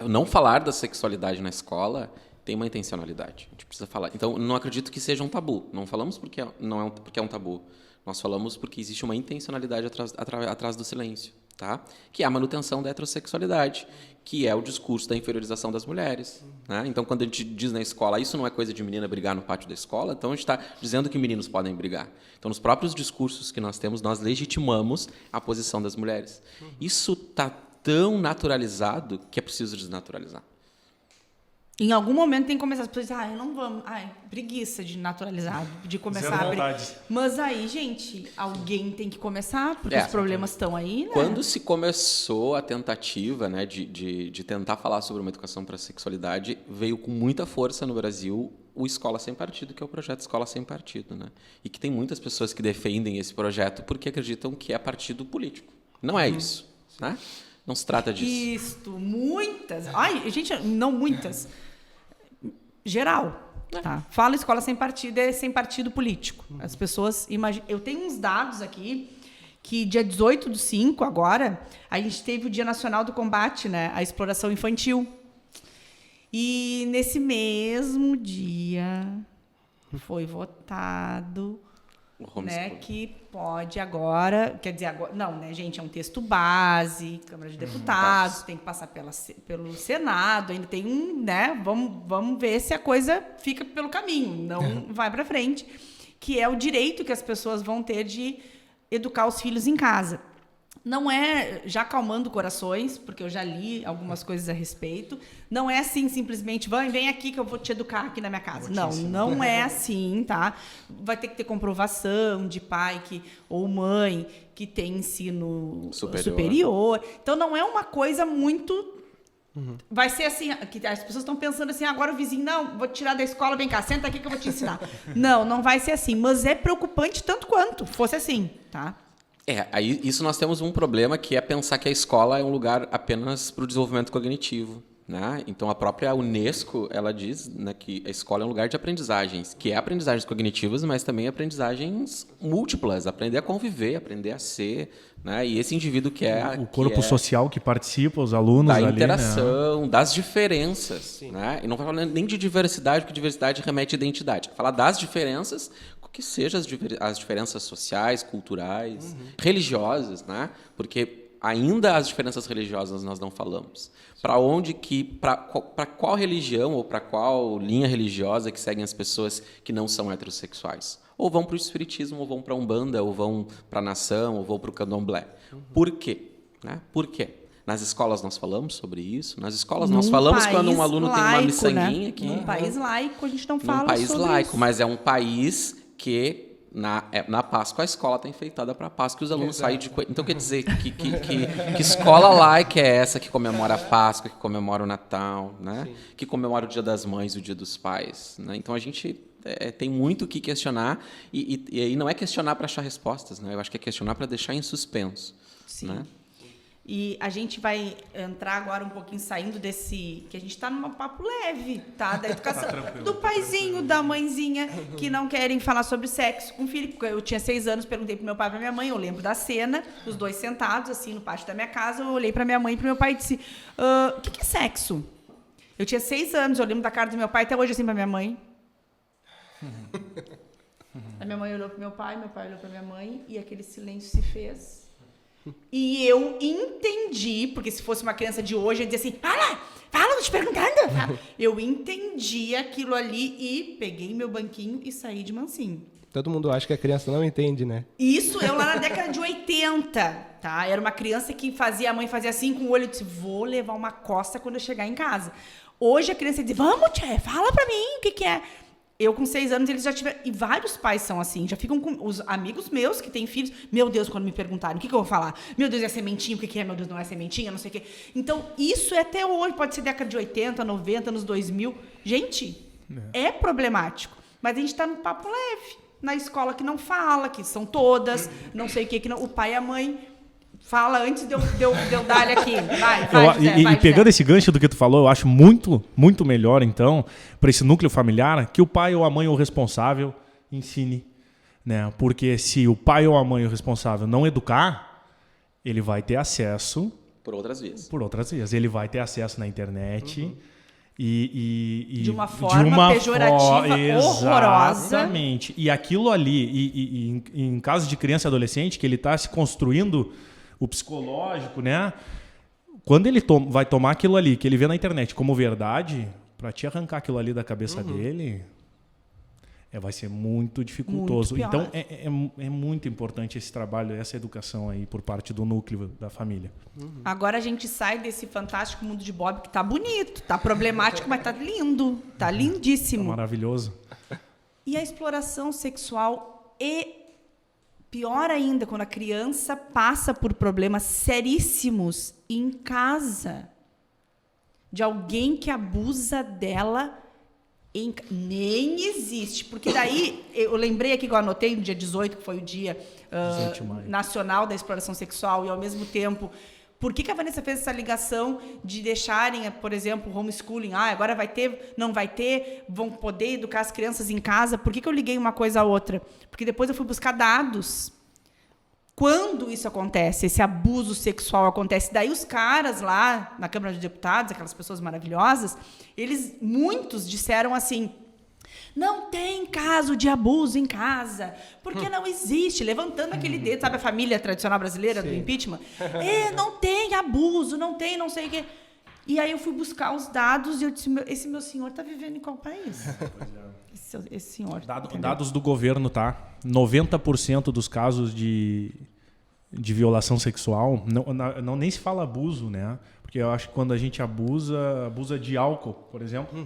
Não falar da sexualidade na escola tem uma intencionalidade. A gente precisa falar. Então, não acredito que seja um tabu. Não falamos porque é um tabu. Nós falamos porque existe uma intencionalidade atrás do silêncio, tá? Que é a manutenção da heterossexualidade, que é o discurso da inferiorização das mulheres. Né? Então, quando a gente diz na escola, isso não é coisa de menina brigar no pátio da escola, então a gente está dizendo que meninos podem brigar. Então, nos próprios discursos que nós temos, nós legitimamos a posição das mulheres. Isso está tão naturalizado que é preciso desnaturalizar. Em algum momento tem que começar as pessoas dizem, eu não vamos, preguiça de naturalizar, de começar a abrir. Mas aí, gente, alguém tem que começar, porque os problemas estão aí, né? Quando se começou a tentativa, né, de tentar falar sobre uma educação para a sexualidade, veio com muita força no Brasil o Escola Sem Partido, que é o projeto Escola Sem Partido, né? E que tem muitas pessoas que defendem esse projeto porque acreditam que é partido político. Não é isso, né? Não se trata disso. Isso, muitas. Gente, não muitas. Geral, tá? Fala escola sem partido, é sem partido político. As pessoas imaginam... Eu tenho uns dados aqui que dia 18/5, agora, a gente teve o Dia Nacional do Combate, né, à Exploração Infantil. E nesse mesmo dia foi votado, né, que pode agora, quer dizer, agora, não, né, gente, é um texto base, Câmara de Deputados, tem que passar pelo Senado, ainda tem né, vamos ver se a coisa fica pelo caminho, não vai para frente, que é o direito que as pessoas vão ter de educar os filhos em casa. Não é, já acalmando corações, porque eu já li algumas coisas a respeito, não é assim simplesmente, vem aqui que eu vou te educar aqui na minha casa. Não é assim, tá? Vai ter que ter comprovação de pai ou mãe que tem ensino superior. Então, não é uma coisa muito... Vai ser assim, que as pessoas estão pensando assim, agora o vizinho, não, vou te tirar da escola, vem cá, senta aqui que eu vou te ensinar. Não vai ser assim, mas é preocupante tanto quanto fosse assim, tá? Aí isso nós temos um problema que é pensar que a escola é um lugar apenas para o desenvolvimento cognitivo, né? Então a própria Unesco ela diz, né, que a escola é um lugar de aprendizagens, que é aprendizagens cognitivas, mas também aprendizagens múltiplas, aprender a conviver, aprender a ser, né? E esse indivíduo que é o corpo social que participa, os alunos da ali, interação, né? Das diferenças, né? E não vai falar nem de diversidade, porque diversidade remete à identidade. Falar das diferenças que seja as diferenças sociais, culturais, religiosas, né? Porque ainda as diferenças religiosas nós não falamos. Para qual religião ou para qual linha religiosa que seguem as pessoas que não são heterossexuais? Ou vão para o espiritismo, ou vão para a Umbanda, ou vão para a Nação, ou vão para o Candomblé. Por quê? Né? Por quê? Nas escolas nós falamos sobre isso. Nas escolas nós falamos quando um aluno tem uma miçanguinha, né? aqui. Num país laico, a gente não fala Num país sobre laico, isso. mas é um país que na Páscoa a escola está enfeitada para a Páscoa e os alunos saem de... Então quer dizer que escola laica é essa que comemora a Páscoa, que comemora o Natal, né? Que comemora o Dia das Mães, o Dia dos Pais, né? Então a gente tem muito o que questionar e aí não é questionar para achar respostas, né? Eu acho que é questionar para deixar em suspenso. Sim. Né? E a gente vai entrar agora um pouquinho saindo desse... Que a gente está num papo leve, tá? Da educação. Do paizinho, da mãezinha, que não querem falar sobre sexo com o filho. Eu tinha 6 anos, perguntei pro meu pai e pra minha mãe, eu lembro da cena, os dois sentados, assim, no pátio da minha casa, eu olhei pra minha mãe e pro meu pai e disse, o que é sexo? Eu tinha 6 anos, eu lembro da cara do meu pai, até hoje, assim, pra minha mãe. A minha mãe olhou pro meu pai olhou pra minha mãe, e aquele silêncio se fez... E eu entendi, porque se fosse uma criança de hoje, eu ia dizer assim, fala, tô te perguntando. Eu entendi aquilo ali e peguei meu banquinho e saí de mansinho. Todo mundo acha que a criança não entende, né? Isso, eu lá na década de 80, tá? Era uma criança que a mãe fazia assim com o olho, eu disse, vou levar uma coça quando eu chegar em casa. Hoje a criança diz, vamos, tchê, fala pra mim o que é. Eu, com 6 anos, eles já tiveram... E vários pais são assim, já ficam com... Os amigos meus que têm filhos, meu Deus, quando me perguntarem, o que eu vou falar? Meu Deus, é sementinha? O que é? Meu Deus, não é sementinha? Não sei o quê. Então, isso é até hoje, pode ser década de 80, 90, anos 2000. Gente, é problemático. Mas a gente está no papo leve. Na escola que não fala, que são todas, não sei o que não... O pai e a mãe... Fala antes de eu dar-lhe aqui. Vai, pegando esse gancho do que tu falou, eu acho muito, muito melhor, então, para esse núcleo familiar, que o pai ou a mãe ou o responsável ensine. Né? Porque se o pai ou a mãe ou o responsável não educar, ele vai ter acesso... Por outras vias. Ele vai ter acesso na internet... E de uma forma pejorativa, horrorosa. Exatamente. E aquilo ali, em caso de criança e adolescente, que ele está se construindo o psicológico, né? Quando ele vai tomar aquilo ali, que ele vê na internet como verdade, para te arrancar aquilo ali da cabeça dele, vai ser muito dificultoso. Muito então, é muito importante esse trabalho, essa educação aí por parte do núcleo da família. Agora a gente sai desse fantástico mundo de Bob que tá bonito, tá problemático, mas tá lindo, tá lindíssimo. Tá maravilhoso. E a exploração sexual pior ainda, quando a criança passa por problemas seríssimos em casa, de alguém que abusa dela, nem existe. Porque daí, eu lembrei aqui que eu anotei no dia 18, que foi o Dia Nacional da Exploração Sexual, e ao mesmo tempo... Por que a Vanessa fez essa ligação de deixarem, por exemplo, homeschooling? Agora vai ter, não vai ter, vão poder educar as crianças em casa. Por que eu liguei uma coisa à outra? Porque depois eu fui buscar dados. Quando isso acontece, esse abuso sexual acontece, daí os caras lá na Câmara de Deputados, aquelas pessoas maravilhosas, muitos disseram assim... Não tem caso de abuso em casa, porque não existe, levantando aquele dedo, sabe a família tradicional brasileira do impeachment? Não tem abuso, não tem não sei o quê. E aí eu fui buscar os dados e eu disse, esse meu senhor está vivendo em qual país? Esse senhor. Dados do governo, tá? 90% dos casos de violação sexual, não nem se fala abuso, né? Porque eu acho que quando a gente abusa de álcool, por exemplo,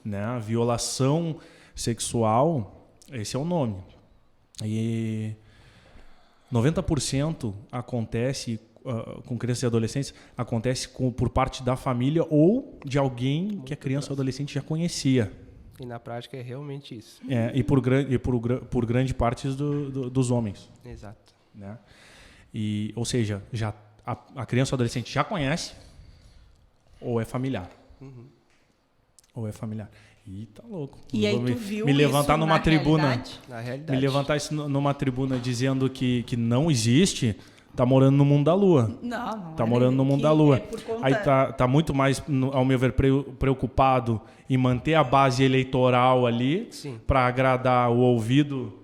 né? Violação sexual, esse é o nome. E 90% acontece com crianças e adolescentes, acontece por parte da família ou de alguém que a criança ou adolescente já conhecia. E na prática é realmente isso. E por grande parte dos homens. Exato. Né? Ou seja, a criança ou adolescente já conhece ou é familiar. Ou é familiar. E tá louco. E aí tu viu me levantar isso numa tribuna, realidade? Na realidade. me levantar isso numa tribuna dizendo que não existe, tá morando no mundo da lua. Não tá morando no mundo da lua. Conta... Aí tá muito mais, ao meu ver, preocupado em manter a base eleitoral ali para agradar o ouvido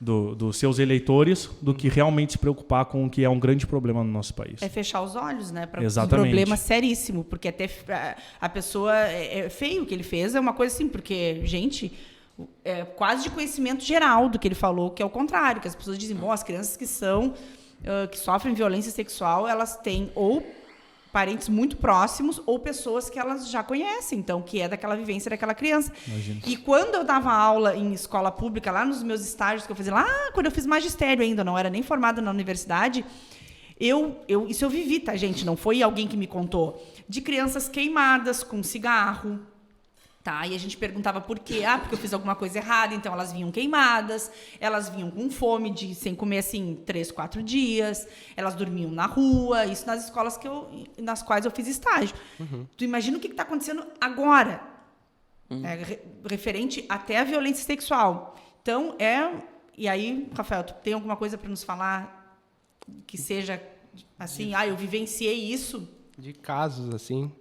dos seus eleitores do que realmente se preocupar com o que é um grande problema no nosso país. É fechar os olhos, né? Para um Exatamente. problema seríssimo. Porque até a pessoa... É feio o que ele fez. É uma coisa assim, porque, gente... É quase de conhecimento geral do que ele falou, que é o contrário. Que as pessoas dizem, bom, as crianças que sofrem violência sexual, elas têm ou parentes muito próximos ou pessoas que elas já conhecem, então, que é daquela vivência daquela criança. Imagina. E quando eu dava aula em escola pública, lá nos meus estágios que eu fazia, lá quando eu fiz magistério ainda, não era nem formada na universidade, isso eu vivi, tá, gente? Não foi alguém que me contou. De crianças queimadas com cigarro, tá? E a gente perguntava por quê. Porque eu fiz alguma coisa errada, então elas vinham queimadas, elas vinham com fome, sem comer assim 3, 4 dias, elas dormiam na rua, isso nas escolas nas quais eu fiz estágio. Tu imagina o que está acontecendo agora, referente até à violência sexual. Então, e aí, Rafael, tu tem alguma coisa para nos falar que seja assim, eu vivenciei isso? De casos, assim,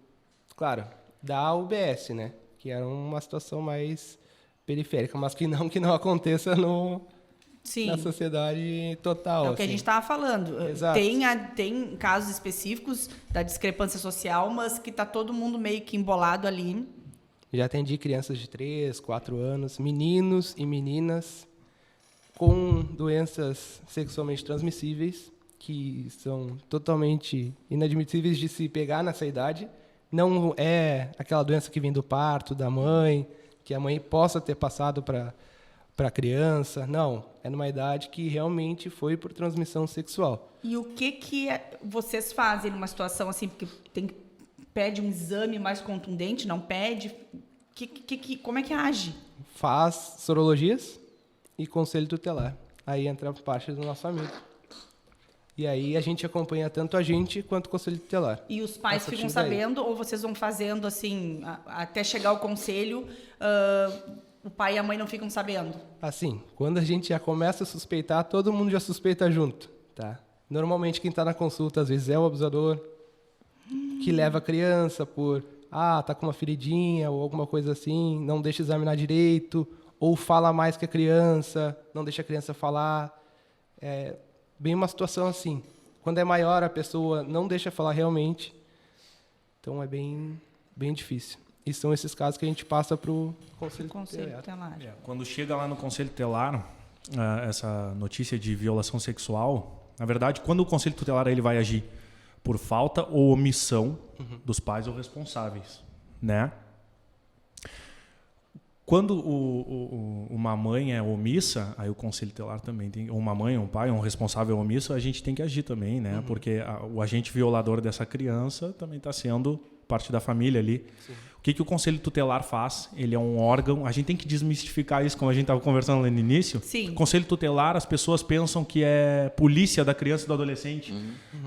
claro, da UBS, né? Que era uma situação mais periférica, mas que não aconteça na sociedade total. É o que a gente estava falando. Exato. Tem casos específicos da discrepância social, mas que está todo mundo meio que embolado ali. Já atendi crianças de 3, 4 anos, meninos e meninas com doenças sexualmente transmissíveis, que são totalmente inadmissíveis de se pegar nessa idade. Não é aquela doença que vem do parto, da mãe, que a mãe possa ter passado para a criança. Não, é numa idade que realmente foi por transmissão sexual. E o que vocês fazem numa situação assim, porque pede um exame mais contundente, não pede? Como é que age? Faz sorologias e conselho tutelar. Aí entra parte do nosso amigo. E aí a gente acompanha tanto a gente quanto o conselho tutelar. E os pais ficam sabendo, ou vocês vão fazendo assim, até chegar ao conselho, o pai e a mãe não ficam sabendo? Assim, quando a gente já começa a suspeitar, todo mundo já suspeita junto, tá? Normalmente quem está na consulta às vezes é o abusador, que leva a criança por, tá com uma feridinha ou alguma coisa assim, não deixa examinar direito, ou fala mais que a criança, não deixa a criança falar. Bem uma situação assim. Quando é maior, a pessoa não deixa falar realmente. Então, é bem difícil. E são esses casos que a gente passa para o Conselho Tutelar. Quando chega lá no Conselho Tutelar, essa notícia de violação sexual, na verdade, quando o Conselho Tutelar ele vai agir por falta ou omissão dos pais ou responsáveis, né? Quando uma mãe é omissa, aí o Conselho Tutelar também tem, uma mãe, um pai, um responsável omisso, a gente tem que agir também, né? Porque o agente violador dessa criança também está sendo parte da família ali. Sim. O que o Conselho Tutelar faz? Ele é um órgão, a gente tem que desmistificar isso, como a gente estava conversando lá no início. Sim. Conselho Tutelar, as pessoas pensam que é polícia da criança e do adolescente.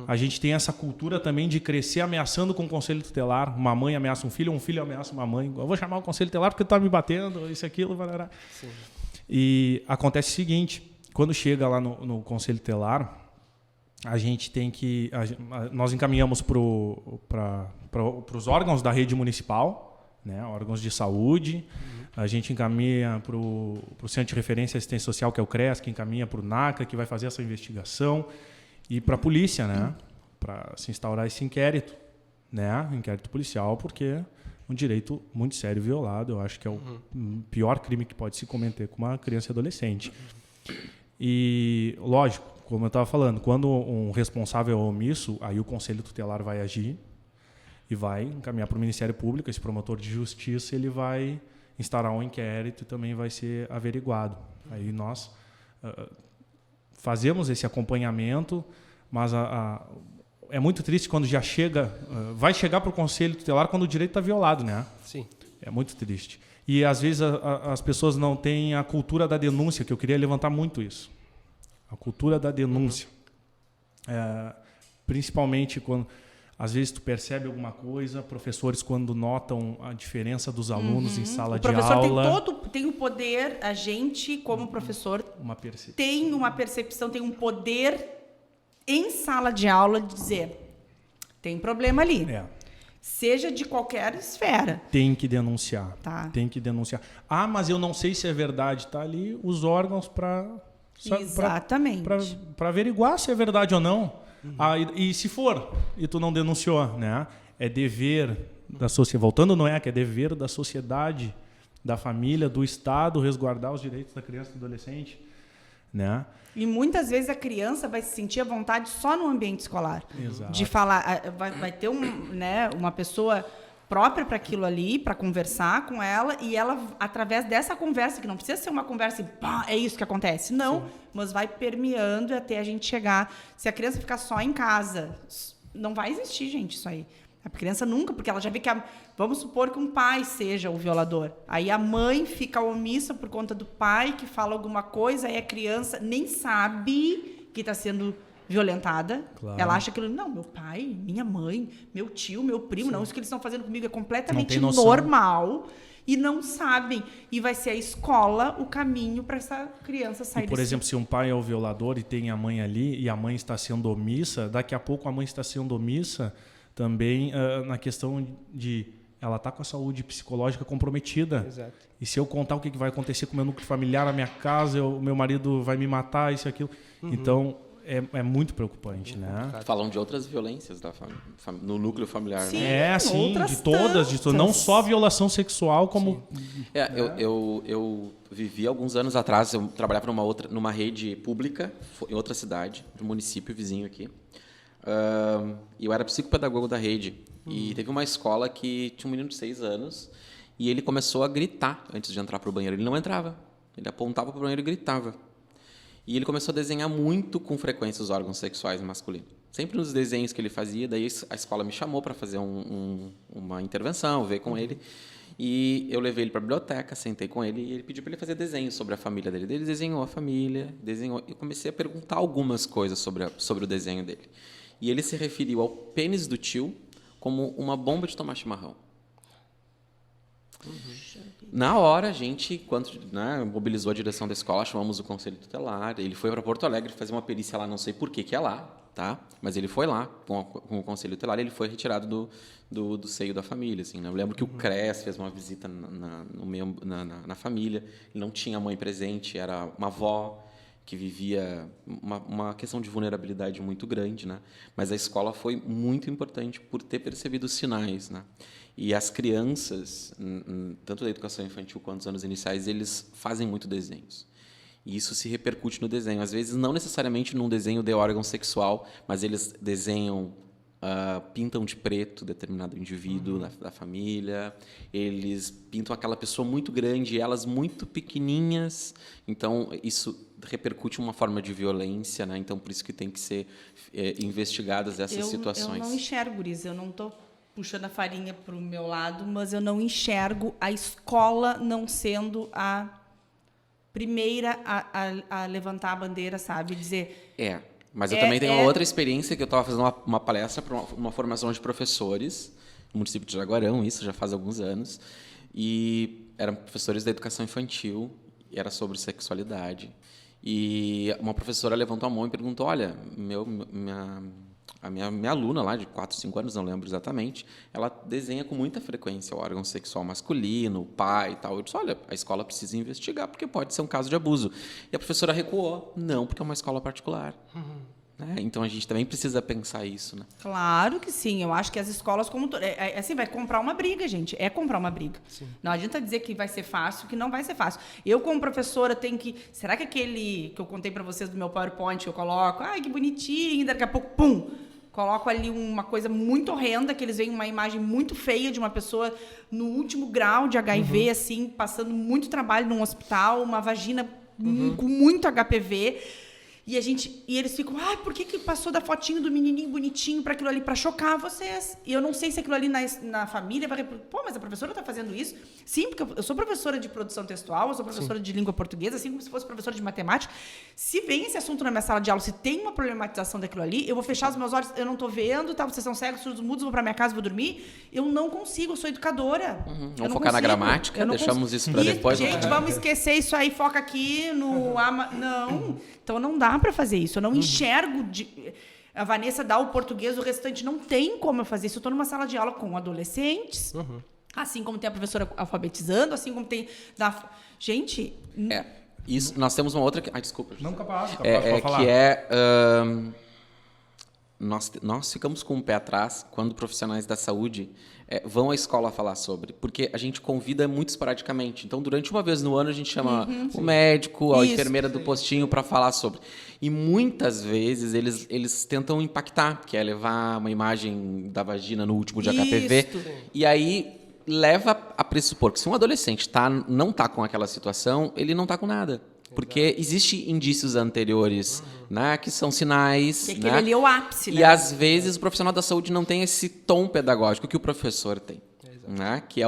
A gente tem essa cultura também de crescer ameaçando com o Conselho Tutelar. Uma mãe ameaça um filho ameaça uma mãe. Eu vou chamar o Conselho Tutelar porque tu tá me batendo, isso, aquilo, varará. Sim. E acontece o seguinte, quando chega lá no Conselho Tutelar, a gente tem que... nós encaminhamos para os órgãos da rede municipal, né, órgãos de saúde, a gente encaminha para o Centro de Referência e Assistência Social, que é o CRES, que encaminha para o NACA, que vai fazer essa investigação, e para a polícia, né, para se instaurar esse inquérito, né, inquérito policial, porque é um direito muito sério violado, eu acho que é o pior crime que pode se cometer com uma criança e adolescente. E, lógico, como eu estava falando, quando um responsável é omisso, aí o Conselho Tutelar vai agir e vai encaminhar para o Ministério Público, esse promotor de justiça, ele vai instaurar um inquérito e também vai ser averiguado. Aí nós fazemos esse acompanhamento, mas é muito triste quando já chega, vai chegar para o Conselho Tutelar quando o direito está violado, né? Sim. É muito triste. E às vezes as pessoas não têm a cultura da denúncia, que eu queria levantar muito isso. A cultura da denúncia. Principalmente quando... Às vezes tu percebe alguma coisa, professores quando notam a diferença dos alunos em sala de aula... O professor tem o poder, a gente como professor tem uma percepção, tem um poder em sala de aula de dizer, tem problema ali. Seja de qualquer esfera. Tem que denunciar. Tá. Tem que denunciar. Mas eu não sei se é verdade. Está ali os órgãos para Exatamente. Para averiguar se é verdade ou não. E se for, e tu não denunciou, né? É dever da sociedade, voltando no que é dever da sociedade, da família, do Estado, resguardar os direitos da criança e do adolescente, né? E muitas vezes a criança vai se sentir à vontade só no ambiente escolar. Exato. De falar, vai ter uma pessoa própria para aquilo ali, para conversar com ela, e ela, através dessa conversa, que não precisa ser uma conversa e pá, é isso que acontece. Não, mas vai permeando até a gente chegar. Se a criança ficar só em casa, não vai existir, gente, isso aí. A criança nunca, porque ela já vê que... Vamos supor que um pai seja o violador. Aí a mãe fica omissa por conta do pai, que fala alguma coisa, aí a criança nem sabe que está sendo violentada. Claro. Ela acha que... Não, meu pai, minha mãe, meu tio, meu primo, não. Isso que eles estão fazendo comigo é completamente normal. E não sabem. E vai ser a escola o caminho para essa criança sair Por exemplo, se um pai é o violador e tem a mãe ali, e a mãe está sendo omissa, daqui a pouco a mãe está sendo omissa também na questão de ela está com a saúde psicológica comprometida. Exato. E se eu contar o que vai acontecer com o meu núcleo familiar, a minha casa, o meu marido vai me matar, isso e aquilo. Então, é muito preocupante, né? Falam de outras violências no núcleo familiar, Sim. né? Sim, outras de todas, não só a violação sexual, como... Eu vivi alguns anos atrás, eu trabalhava numa rede pública, em outra cidade, no município vizinho aqui. E eu era psicopedagogo da rede. E teve uma escola que tinha um menino de 6 anos e ele começou a gritar antes de entrar para o banheiro. Ele não entrava, ele apontava para o banheiro e gritava. E ele começou a desenhar muito com frequência os órgãos sexuais masculinos. Sempre nos desenhos que ele fazia, daí a escola me chamou para fazer uma intervenção, ver com ele. E eu levei ele para a biblioteca, sentei com ele e ele pediu para ele fazer desenhos sobre a família dele. Ele desenhou a família, e comecei a perguntar algumas coisas sobre o desenho dele. E ele se referiu ao pênis do tio como uma bomba de tomar chimarrão. Na hora, a gente, quando mobilizou a direção da escola, chamamos o conselho tutelar. Ele foi para Porto Alegre fazer uma perícia lá, não sei por que é lá, tá? Mas ele foi lá com o conselho tutelar e ele foi retirado do seio da família. Assim, né? Eu lembro que o CRES fez uma visita na família. Ele não tinha mãe presente, era uma avó que vivia uma questão de vulnerabilidade muito grande, né? Mas a escola foi muito importante por ter percebido os sinais, né? E as crianças, tanto da educação infantil quanto dos anos iniciais, eles fazem muito desenhos. E isso se repercute no desenho. Às vezes, não necessariamente num desenho de órgão sexual, mas eles desenham, pintam de preto determinado indivíduo da família, eles pintam aquela pessoa muito grande e elas muito pequenininhas. Então, isso repercute uma forma de violência, né? Então, por isso que tem que ser investigadas essas situações. Eu não enxergo, Guris, eu não estou puxando a farinha para o meu lado, mas eu não enxergo a escola não sendo a primeira a levantar a bandeira, sabe? Dizer... Mas eu também tenho uma outra experiência, que eu estava fazendo uma palestra para uma formação de professores no município de Jaguarão, isso já faz alguns anos, e eram professores da educação infantil, e era sobre sexualidade. E uma professora levantou a mão e perguntou, olha, a minha aluna lá, de 4, 5 anos, não lembro exatamente, ela desenha com muita frequência o órgão sexual masculino, o pai e tal. Eu disse, olha, a escola precisa investigar, porque pode ser um caso de abuso. E a professora recuou. Não, porque é uma escola particular. Né? Então, a gente também precisa pensar isso. Né? Claro que sim. Eu acho que as escolas, como... assim, vai comprar uma briga, gente. É comprar uma briga. Sim. Não adianta dizer que vai ser fácil, que não vai ser fácil. Eu, como professora, tenho que... Será que aquele que eu contei para vocês do meu PowerPoint, eu coloco... Ai, que bonitinho. Daqui a pouco, pum... Coloco ali uma coisa muito horrenda, que eles veem uma imagem muito feia de uma pessoa no último grau de HIV, assim, passando muito trabalho num hospital, uma vagina com muito HPV. E eles ficam, por que passou da fotinho do menininho bonitinho para aquilo ali, para chocar vocês? E eu não sei se aquilo ali na família vai... Pô, mas a professora está fazendo isso? Sim, porque eu sou professora de produção textual, eu sou professora de língua portuguesa, assim como se fosse professora de matemática. Se vem esse assunto na minha sala de aula, se tem uma problematização daquilo ali, eu vou fechar os meus olhos, eu não estou vendo, tá? Vocês são cegos, surdos, mudos, vou para minha casa, vou dormir. Eu não consigo, eu sou educadora. Vamos focar na gramática, deixamos isso para depois. Gente, vamos esquecer isso aí, foca aqui no... Não, então não dá para fazer isso. Eu não enxergo... A Vanessa dá o português, o restante não tem como eu fazer isso. Eu estou numa sala de aula com adolescentes, assim como tem a professora alfabetizando, assim como tem... Gente... Isso, nós temos uma outra... desculpa. Não, capaz, pode falar. Que é... nós ficamos com o pé atrás quando profissionais da saúde vão à escola falar sobre, porque a gente convida muito esporadicamente. Então, durante uma vez no ano, a gente chama o médico, a enfermeira do postinho para falar sobre. E muitas vezes eles tentam impactar, que é levar uma imagem da vagina no último de HPV. E aí leva a pressupor que se um adolescente não está com aquela situação, ele não está com nada. Porque existem indícios anteriores, né, que são sinais. Que aquele ali é o ápice, né? E às vezes o profissional da saúde não tem esse tom pedagógico que o professor tem, né? Que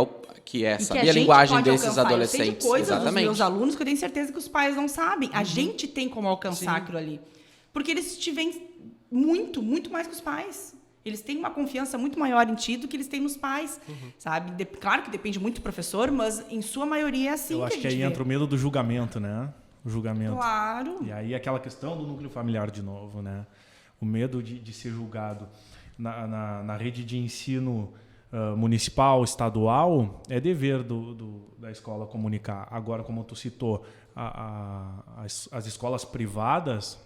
é saber a linguagem desses adolescentes. Eu sei de coisas dos meus alunos que eu tenho certeza que os pais não sabem. A gente tem como alcançar aquilo ali. Porque eles te veem muito, muito mais que os pais. Eles têm uma confiança muito maior em ti do que eles têm nos pais, sabe? Claro que depende muito do professor, mas em sua maioria é assim. Eu acho que aí entra o medo do julgamento, né? O julgamento. Claro. E aí aquela questão do núcleo familiar de novo, né? O medo de ser julgado. Na rede de ensino municipal, estadual, é dever da escola comunicar. Agora, como tu citou, as escolas privadas,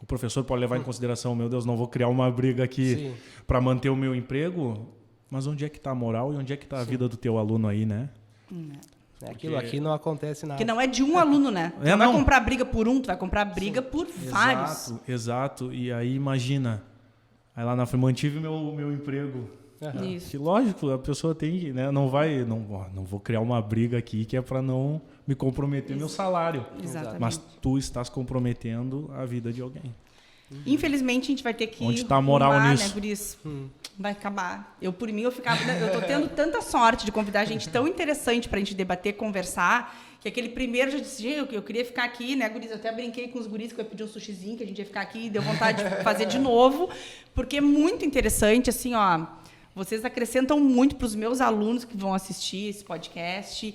o professor pode levar em consideração, meu Deus, não vou criar uma briga aqui para manter o meu emprego, mas onde é que está a moral e onde é que está a vida do teu aluno aí, né? Aquilo aqui não acontece nada. Que não é de um aluno, né? Tu não vai comprar briga por um, tu vai comprar briga por vários. Exato. E aí, imagina, aí lá na frente, mantive meu emprego. Isso. Que lógico, a pessoa tem, né? Não vou criar uma briga aqui que é para não me comprometer meu salário. Exatamente. Mas tu estás comprometendo a vida de alguém. Infelizmente, a gente vai ter que... Onde está a moral nisso? Né, por isso. Vai acabar. Eu, por mim, eu tô tendo tanta sorte de convidar gente tão interessante pra gente debater, conversar, que aquele primeiro já disse, eu queria ficar aqui, né, guris? Eu até brinquei com os guris que eu ia pedir um sushizinho, que a gente ia ficar aqui, e deu vontade de fazer de novo, porque é muito interessante, assim, ó, vocês acrescentam muito pros meus alunos que vão assistir esse podcast,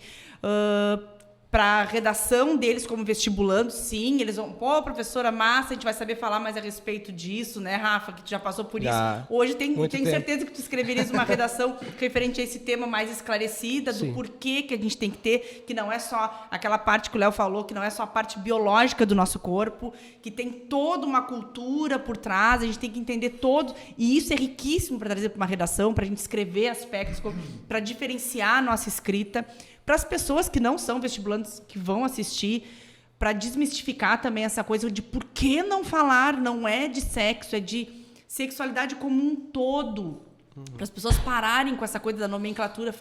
para a redação deles como vestibulandos, sim, eles vão, professora massa, a gente vai saber falar mais a respeito disso, né, Rafa, que tu já passou por isso. Hoje tenho certeza que tu escreverias uma redação referente a esse tema mais esclarecida, do porquê que a gente tem que ter, que não é só aquela parte que o Léo falou, que não é só a parte biológica do nosso corpo, que tem toda uma cultura por trás, a gente tem que entender todo, e isso é riquíssimo para trazer para uma redação, para a gente escrever aspectos, para diferenciar a nossa escrita, para as pessoas que não são vestibulantes, que vão assistir, para desmistificar também essa coisa de por que não falar, não é de sexo, é de sexualidade como um todo. Para as pessoas pararem com essa coisa da nomenclatura,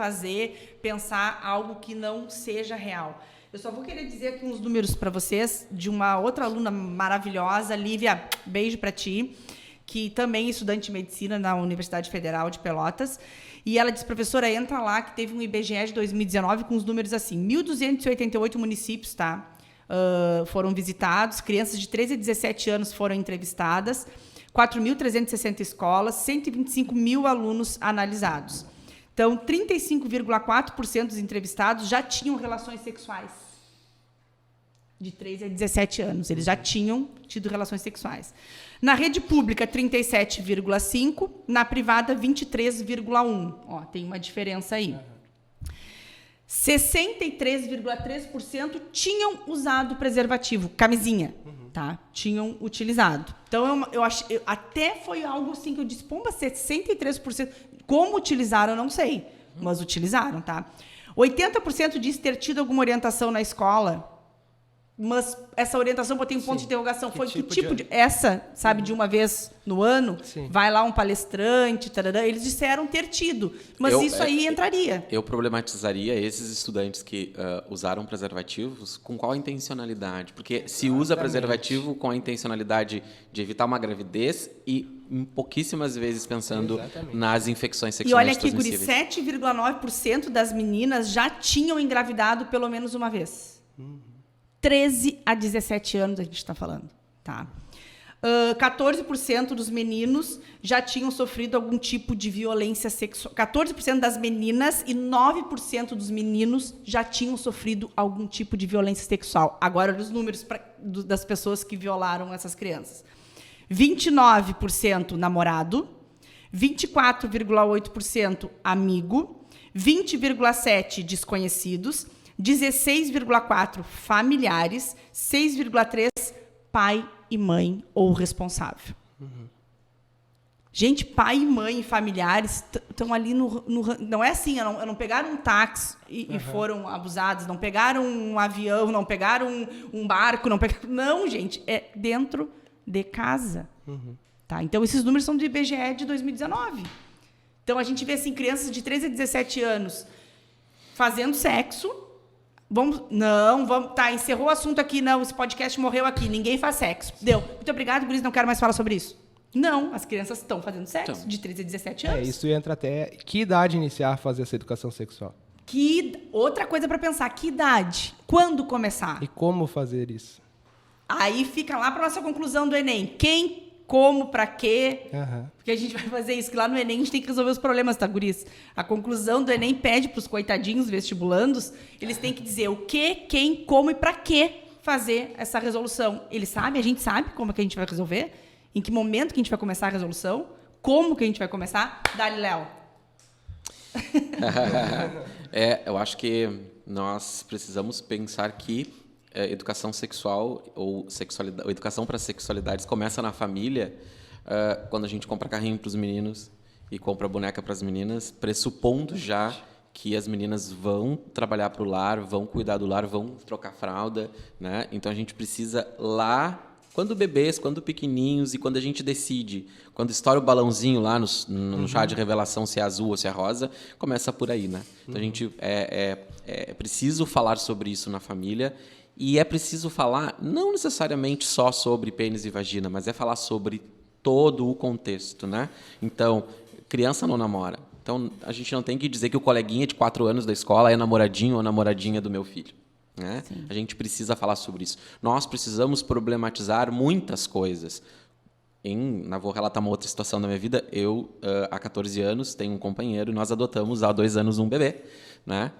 pensar algo que não seja real. Eu só vou querer dizer aqui uns números para vocês de uma outra aluna maravilhosa, Lívia, beijo para ti, que também é estudante de medicina na Universidade Federal de Pelotas. E ela disse, professora, entra lá, que teve um IBGE de 2019 com os números assim, 1.288 municípios, tá? Foram visitados, crianças de 13 a 17 anos foram entrevistadas, 4.360 escolas, 125 mil alunos analisados. Então, 35,4% dos entrevistados já tinham relações sexuais. De 13 a 17 anos. Eles já tinham tido relações sexuais. Na rede pública, 37,5%. Na privada, 23,1%. Ó, tem uma diferença aí. 63,3% tinham usado preservativo, camisinha. Tá? Tinham utilizado. Então, eu acho, até foi algo assim que eu disse, pomba, 63%. Como utilizaram, eu não sei. Mas utilizaram, tá? 80% diz ter tido alguma orientação na escola. Mas essa orientação, botei um ponto de interrogação, foi que tipo de... Essa, sabe, de uma vez no ano, vai lá um palestrante, tarará, eles disseram ter tido, mas isso aí entraria. Eu problematizaria esses estudantes que usaram preservativos com qual intencionalidade? Porque se usa preservativo com a intencionalidade de evitar uma gravidez e pouquíssimas vezes pensando nas infecções sexuais transmissíveis. E olha aqui, Guri, 7,9% das meninas já tinham engravidado pelo menos uma vez. 13 a 17 anos a gente está falando, tá? 14% dos meninos já tinham sofrido algum tipo de violência sexual. 14% das meninas e 9% dos meninos já tinham sofrido algum tipo de violência sexual. Agora, olha os números das pessoas que violaram essas crianças. 29% namorado, 24,8% amigo, 20,7% desconhecidos, 16,4% familiares, 6,3% pai e mãe ou responsável. Gente, pai e mãe e familiares estão ali no... Não é assim, não pegaram um táxi e foram abusados, não pegaram um avião, não pegaram um barco, não, gente, é dentro de casa. Tá? Então, esses números são do IBGE de 2019. Então, a gente vê assim, crianças de 13 a 17 anos fazendo sexo. Tá, encerrou o assunto aqui, não, esse podcast morreu aqui, ninguém faz sexo. Deu. Muito obrigado, Guris, não quero mais falar sobre isso. Não, as crianças estão fazendo sexo de 13 a 17 anos. Isso entra até... Que idade iniciar a fazer essa educação sexual? Outra coisa para pensar, que idade? Quando começar? E como fazer isso? Aí fica lá para nossa conclusão do Enem. Quem, como, para quê? Porque a gente vai fazer isso, que lá no Enem a gente tem que resolver os problemas, tá, guris? A conclusão do Enem pede para os coitadinhos vestibulandos, eles têm que dizer o que, quem, como e para quê fazer essa resolução. Eles sabem, a gente sabe como é que a gente vai resolver, em que momento que a gente vai começar a resolução, como que a gente vai começar. Dali, Léo. Eu acho que nós precisamos pensar que educação sexual ou educação para sexualidades começa na família, quando a gente compra carrinho para os meninos e compra boneca para as meninas, pressupondo já que as meninas vão trabalhar para o lar, vão cuidar do lar, vão trocar fralda, né? Então a gente precisa lá, quando bebês, quando pequenininhos, e quando a gente decide, quando estoura o balãozinho lá no chá de revelação, se é azul ou se é rosa, começa por aí, né? Então a gente é preciso falar sobre isso na família, e é preciso falar não necessariamente só sobre pênis e vagina, mas é falar sobre todo o contexto, né? Então, criança não namora. Então, a gente não tem que dizer que o coleguinha de 4 anos da escola é namoradinho ou namoradinha do meu filho. Né? A gente precisa falar sobre isso. Nós precisamos problematizar muitas coisas. Vou relatar uma outra situação da minha vida. Eu, há 14 anos, tenho um companheiro e nós adotamos há 2 anos um bebê, né?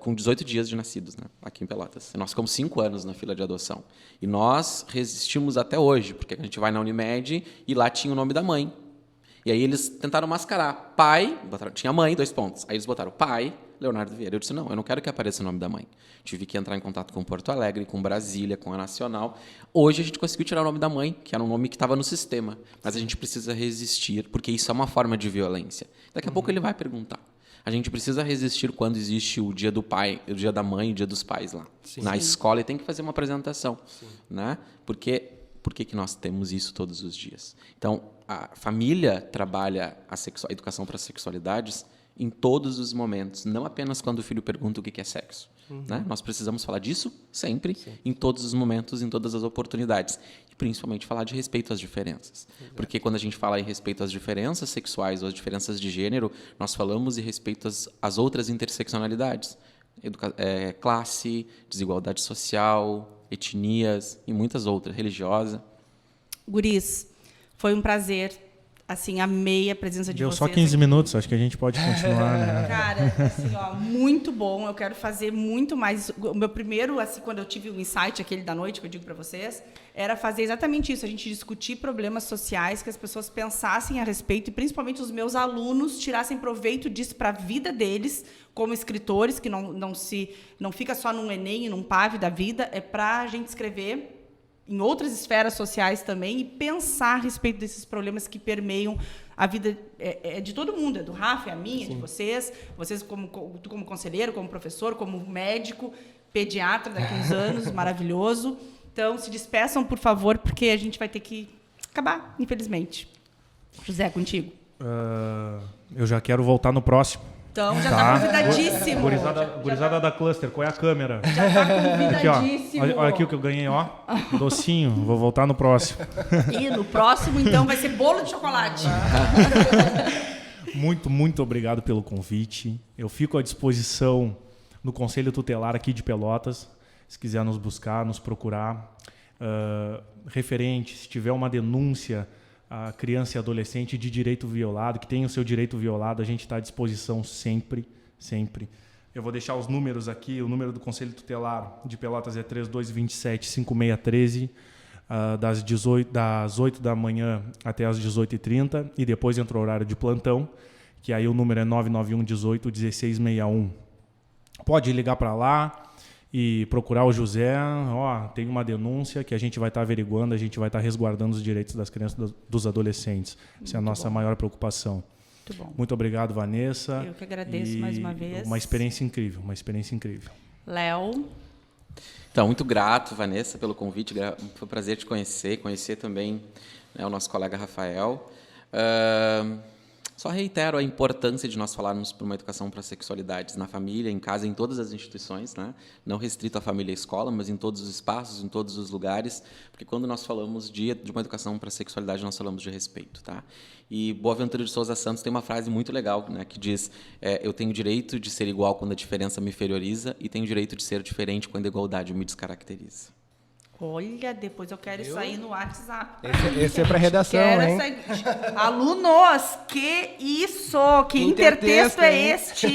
Com 18 dias de nascidos, né? Aqui em Pelotas. Nós ficamos 5 anos na fila de adoção. E nós resistimos até hoje, porque a gente vai na Unimed e lá tinha o nome da mãe. E aí eles tentaram mascarar. Pai, tinha mãe, 2 pontos. Aí eles botaram pai, Leonardo Vieira. Eu disse, não, eu não quero que apareça o nome da mãe. Tive que entrar em contato com Porto Alegre, com Brasília, com a Nacional. Hoje a gente conseguiu tirar o nome da mãe, que era um nome que estava no sistema. Mas a gente precisa resistir, porque isso é uma forma de violência. Daqui a pouco ele vai perguntar. A gente precisa resistir quando existe o dia do pai, o dia da mãe, o dia dos pais lá. Na escola, e tem que fazer uma apresentação. Né? Porque por que nós temos isso todos os dias? Então, a família trabalha a educação para sexualidades em todos os momentos, não apenas quando o filho pergunta o que é sexo. Né? Nós precisamos falar disso sempre, em todos os momentos, em todas as oportunidades. E principalmente falar de respeito às diferenças. Porque quando a gente fala em respeito às diferenças sexuais ou às diferenças de gênero, nós falamos em respeito às outras interseccionalidades. Classe, desigualdade social, etnias e muitas outras, religiosa. Guris, foi um prazer. Assim, amei a presença de vocês. Deu só 15 minutos, acho que a gente pode continuar, né? Cara, assim, ó, muito bom. Eu quero fazer muito mais. O meu primeiro, assim, quando eu tive o insight aquele da noite, que eu digo para vocês, era fazer exatamente isso, a gente discutir problemas sociais, que as pessoas pensassem a respeito, e principalmente os meus alunos tirassem proveito disso para a vida deles, como escritores, que não fica só num Enem e num PAV da vida, é para a gente escrever em outras esferas sociais também, e pensar a respeito desses problemas que permeiam a vida de todo mundo, é do Rafa, é a minha, de vocês tu como conselheiro, como professor, como médico, pediatra daqui a uns anos, maravilhoso. Então, se despeçam, por favor, porque a gente vai ter que acabar, infelizmente. José, contigo. Eu já quero voltar no próximo. Então, já está convidadíssimo. Gurizada da Cluster, qual é a câmera? Já está convidadíssimo. Aqui, ó. Olha aqui o que eu ganhei, ó. Docinho, vou voltar no próximo. E no próximo, então, vai ser bolo de chocolate. Muito, muito obrigado pelo convite. Eu fico à disposição no Conselho Tutelar aqui de Pelotas, se quiser nos buscar, nos procurar. Referente, se tiver uma denúncia a criança e adolescente de direito violado, que tem o seu direito violado, a gente está à disposição sempre, sempre. Eu vou deixar os números aqui. O número do Conselho Tutelar de Pelotas é 3227-5613, das 8 da manhã até as 18h30, e depois entra o horário de plantão, que aí o número é 991 18 1661. pode ligar para lá e procurar o José. Ó, tem uma denúncia que a gente vai estar averiguando, a gente vai estar resguardando os direitos das crianças, dos adolescentes. Essa é a nossa maior preocupação. Muito bom. Muito obrigado, Vanessa. Eu que agradeço mais uma vez. Uma experiência incrível, uma experiência incrível. Léo. Então, muito grato, Vanessa, pelo convite. Foi um prazer te conhecer também, né, o nosso colega Rafael. Só reitero a importância de nós falarmos por uma educação para sexualidades na família, em casa, em todas as instituições, né? Não restrito à família e à escola, mas em todos os espaços, em todos os lugares, porque quando nós falamos de uma educação para sexualidade, nós falamos de respeito, tá? E Boaventura de Souza Santos tem uma frase muito legal, né, que diz: eu tenho o direito de ser igual quando a diferença me inferioriza e tenho o direito de ser diferente quando a igualdade me descaracteriza. Olha, depois eu quero isso aí no WhatsApp. Esse é para redação, hein? Alunos, que isso? Que intertexto é este?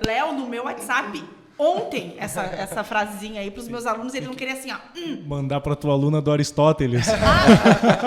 Léo, no meu WhatsApp, ontem, essa frasezinha aí para os meus alunos, ele não queria assim, ó. Mandar para tua aluna do Aristóteles.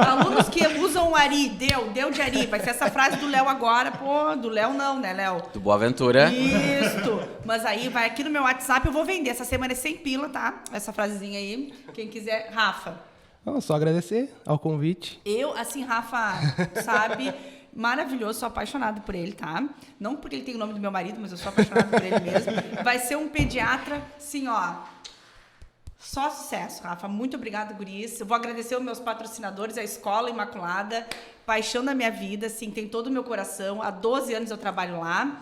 Alunos que usam o Ari, deu de Ari. Vai ser essa frase do Léo agora. Pô, do Léo não, né, Léo? Do Boaventura. Isso. Mas aí vai aqui no meu WhatsApp, eu vou vender. Essa semana é 100 pila, tá? Essa frasezinha aí. Quem quiser. Rafa. Não, só agradecer ao convite. Eu, assim, Rafa, sabe... Maravilhoso, sou apaixonada por ele, tá? Não porque ele tem o nome do meu marido, mas eu sou apaixonada por ele mesmo. Vai ser um pediatra, assim, ó... Só sucesso, Rafa. Muito obrigada, guris. Eu vou agradecer aos meus patrocinadores, a Escola Imaculada, paixão da minha vida, assim, tem todo o meu coração. Há 12 anos eu trabalho lá.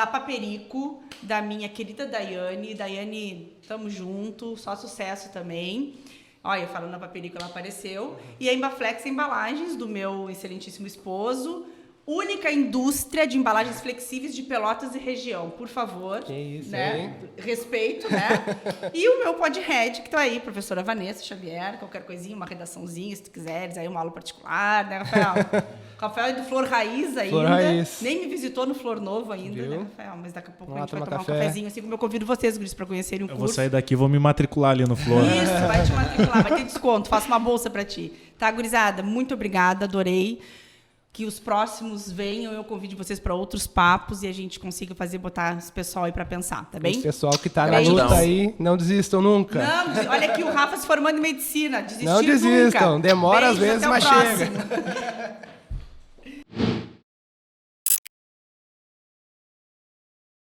A Paperico, da minha querida Daiane. Daiane, tamo junto, só sucesso também. Olha, falando na Paperico, ela apareceu. E a Embaflex Embalagens, do meu excelentíssimo esposo. Única indústria de embalagens flexíveis de Pelotas e região, por favor. Que isso, né? hein? Respeito, né? E o meu podhead, que tá aí, professora Vanessa Xavier, qualquer coisinha, uma redaçãozinha, se tu quiseres, aí uma aula particular, né, Rafael? Rafael é do Flor Raiz ainda. Flor Raiz. Nem me visitou no Flor Novo ainda, Viu? né, Rafael? Mas daqui a pouco Vamos a gente lá vai tomar tomar um café. cafezinho, assim como eu convido vocês, guris, para conhecerem o Eu curso. vou sair daqui e vou me matricular ali no Flor. Isso, vai te matricular, vai ter desconto, faço uma bolsa para ti. Tá, gurizada? Muito obrigada, adorei. Que os próximos venham, eu convido vocês para outros papos e a gente consiga botar esse pessoal aí para pensar, tá bem? Esse pessoal que tá na Gratidão. luta aí, não desistam nunca. Não, olha aqui o Rafa se formando em medicina. Desistir Não desistam, nunca. demora às Beijos, vezes, até o mas chega. próximo.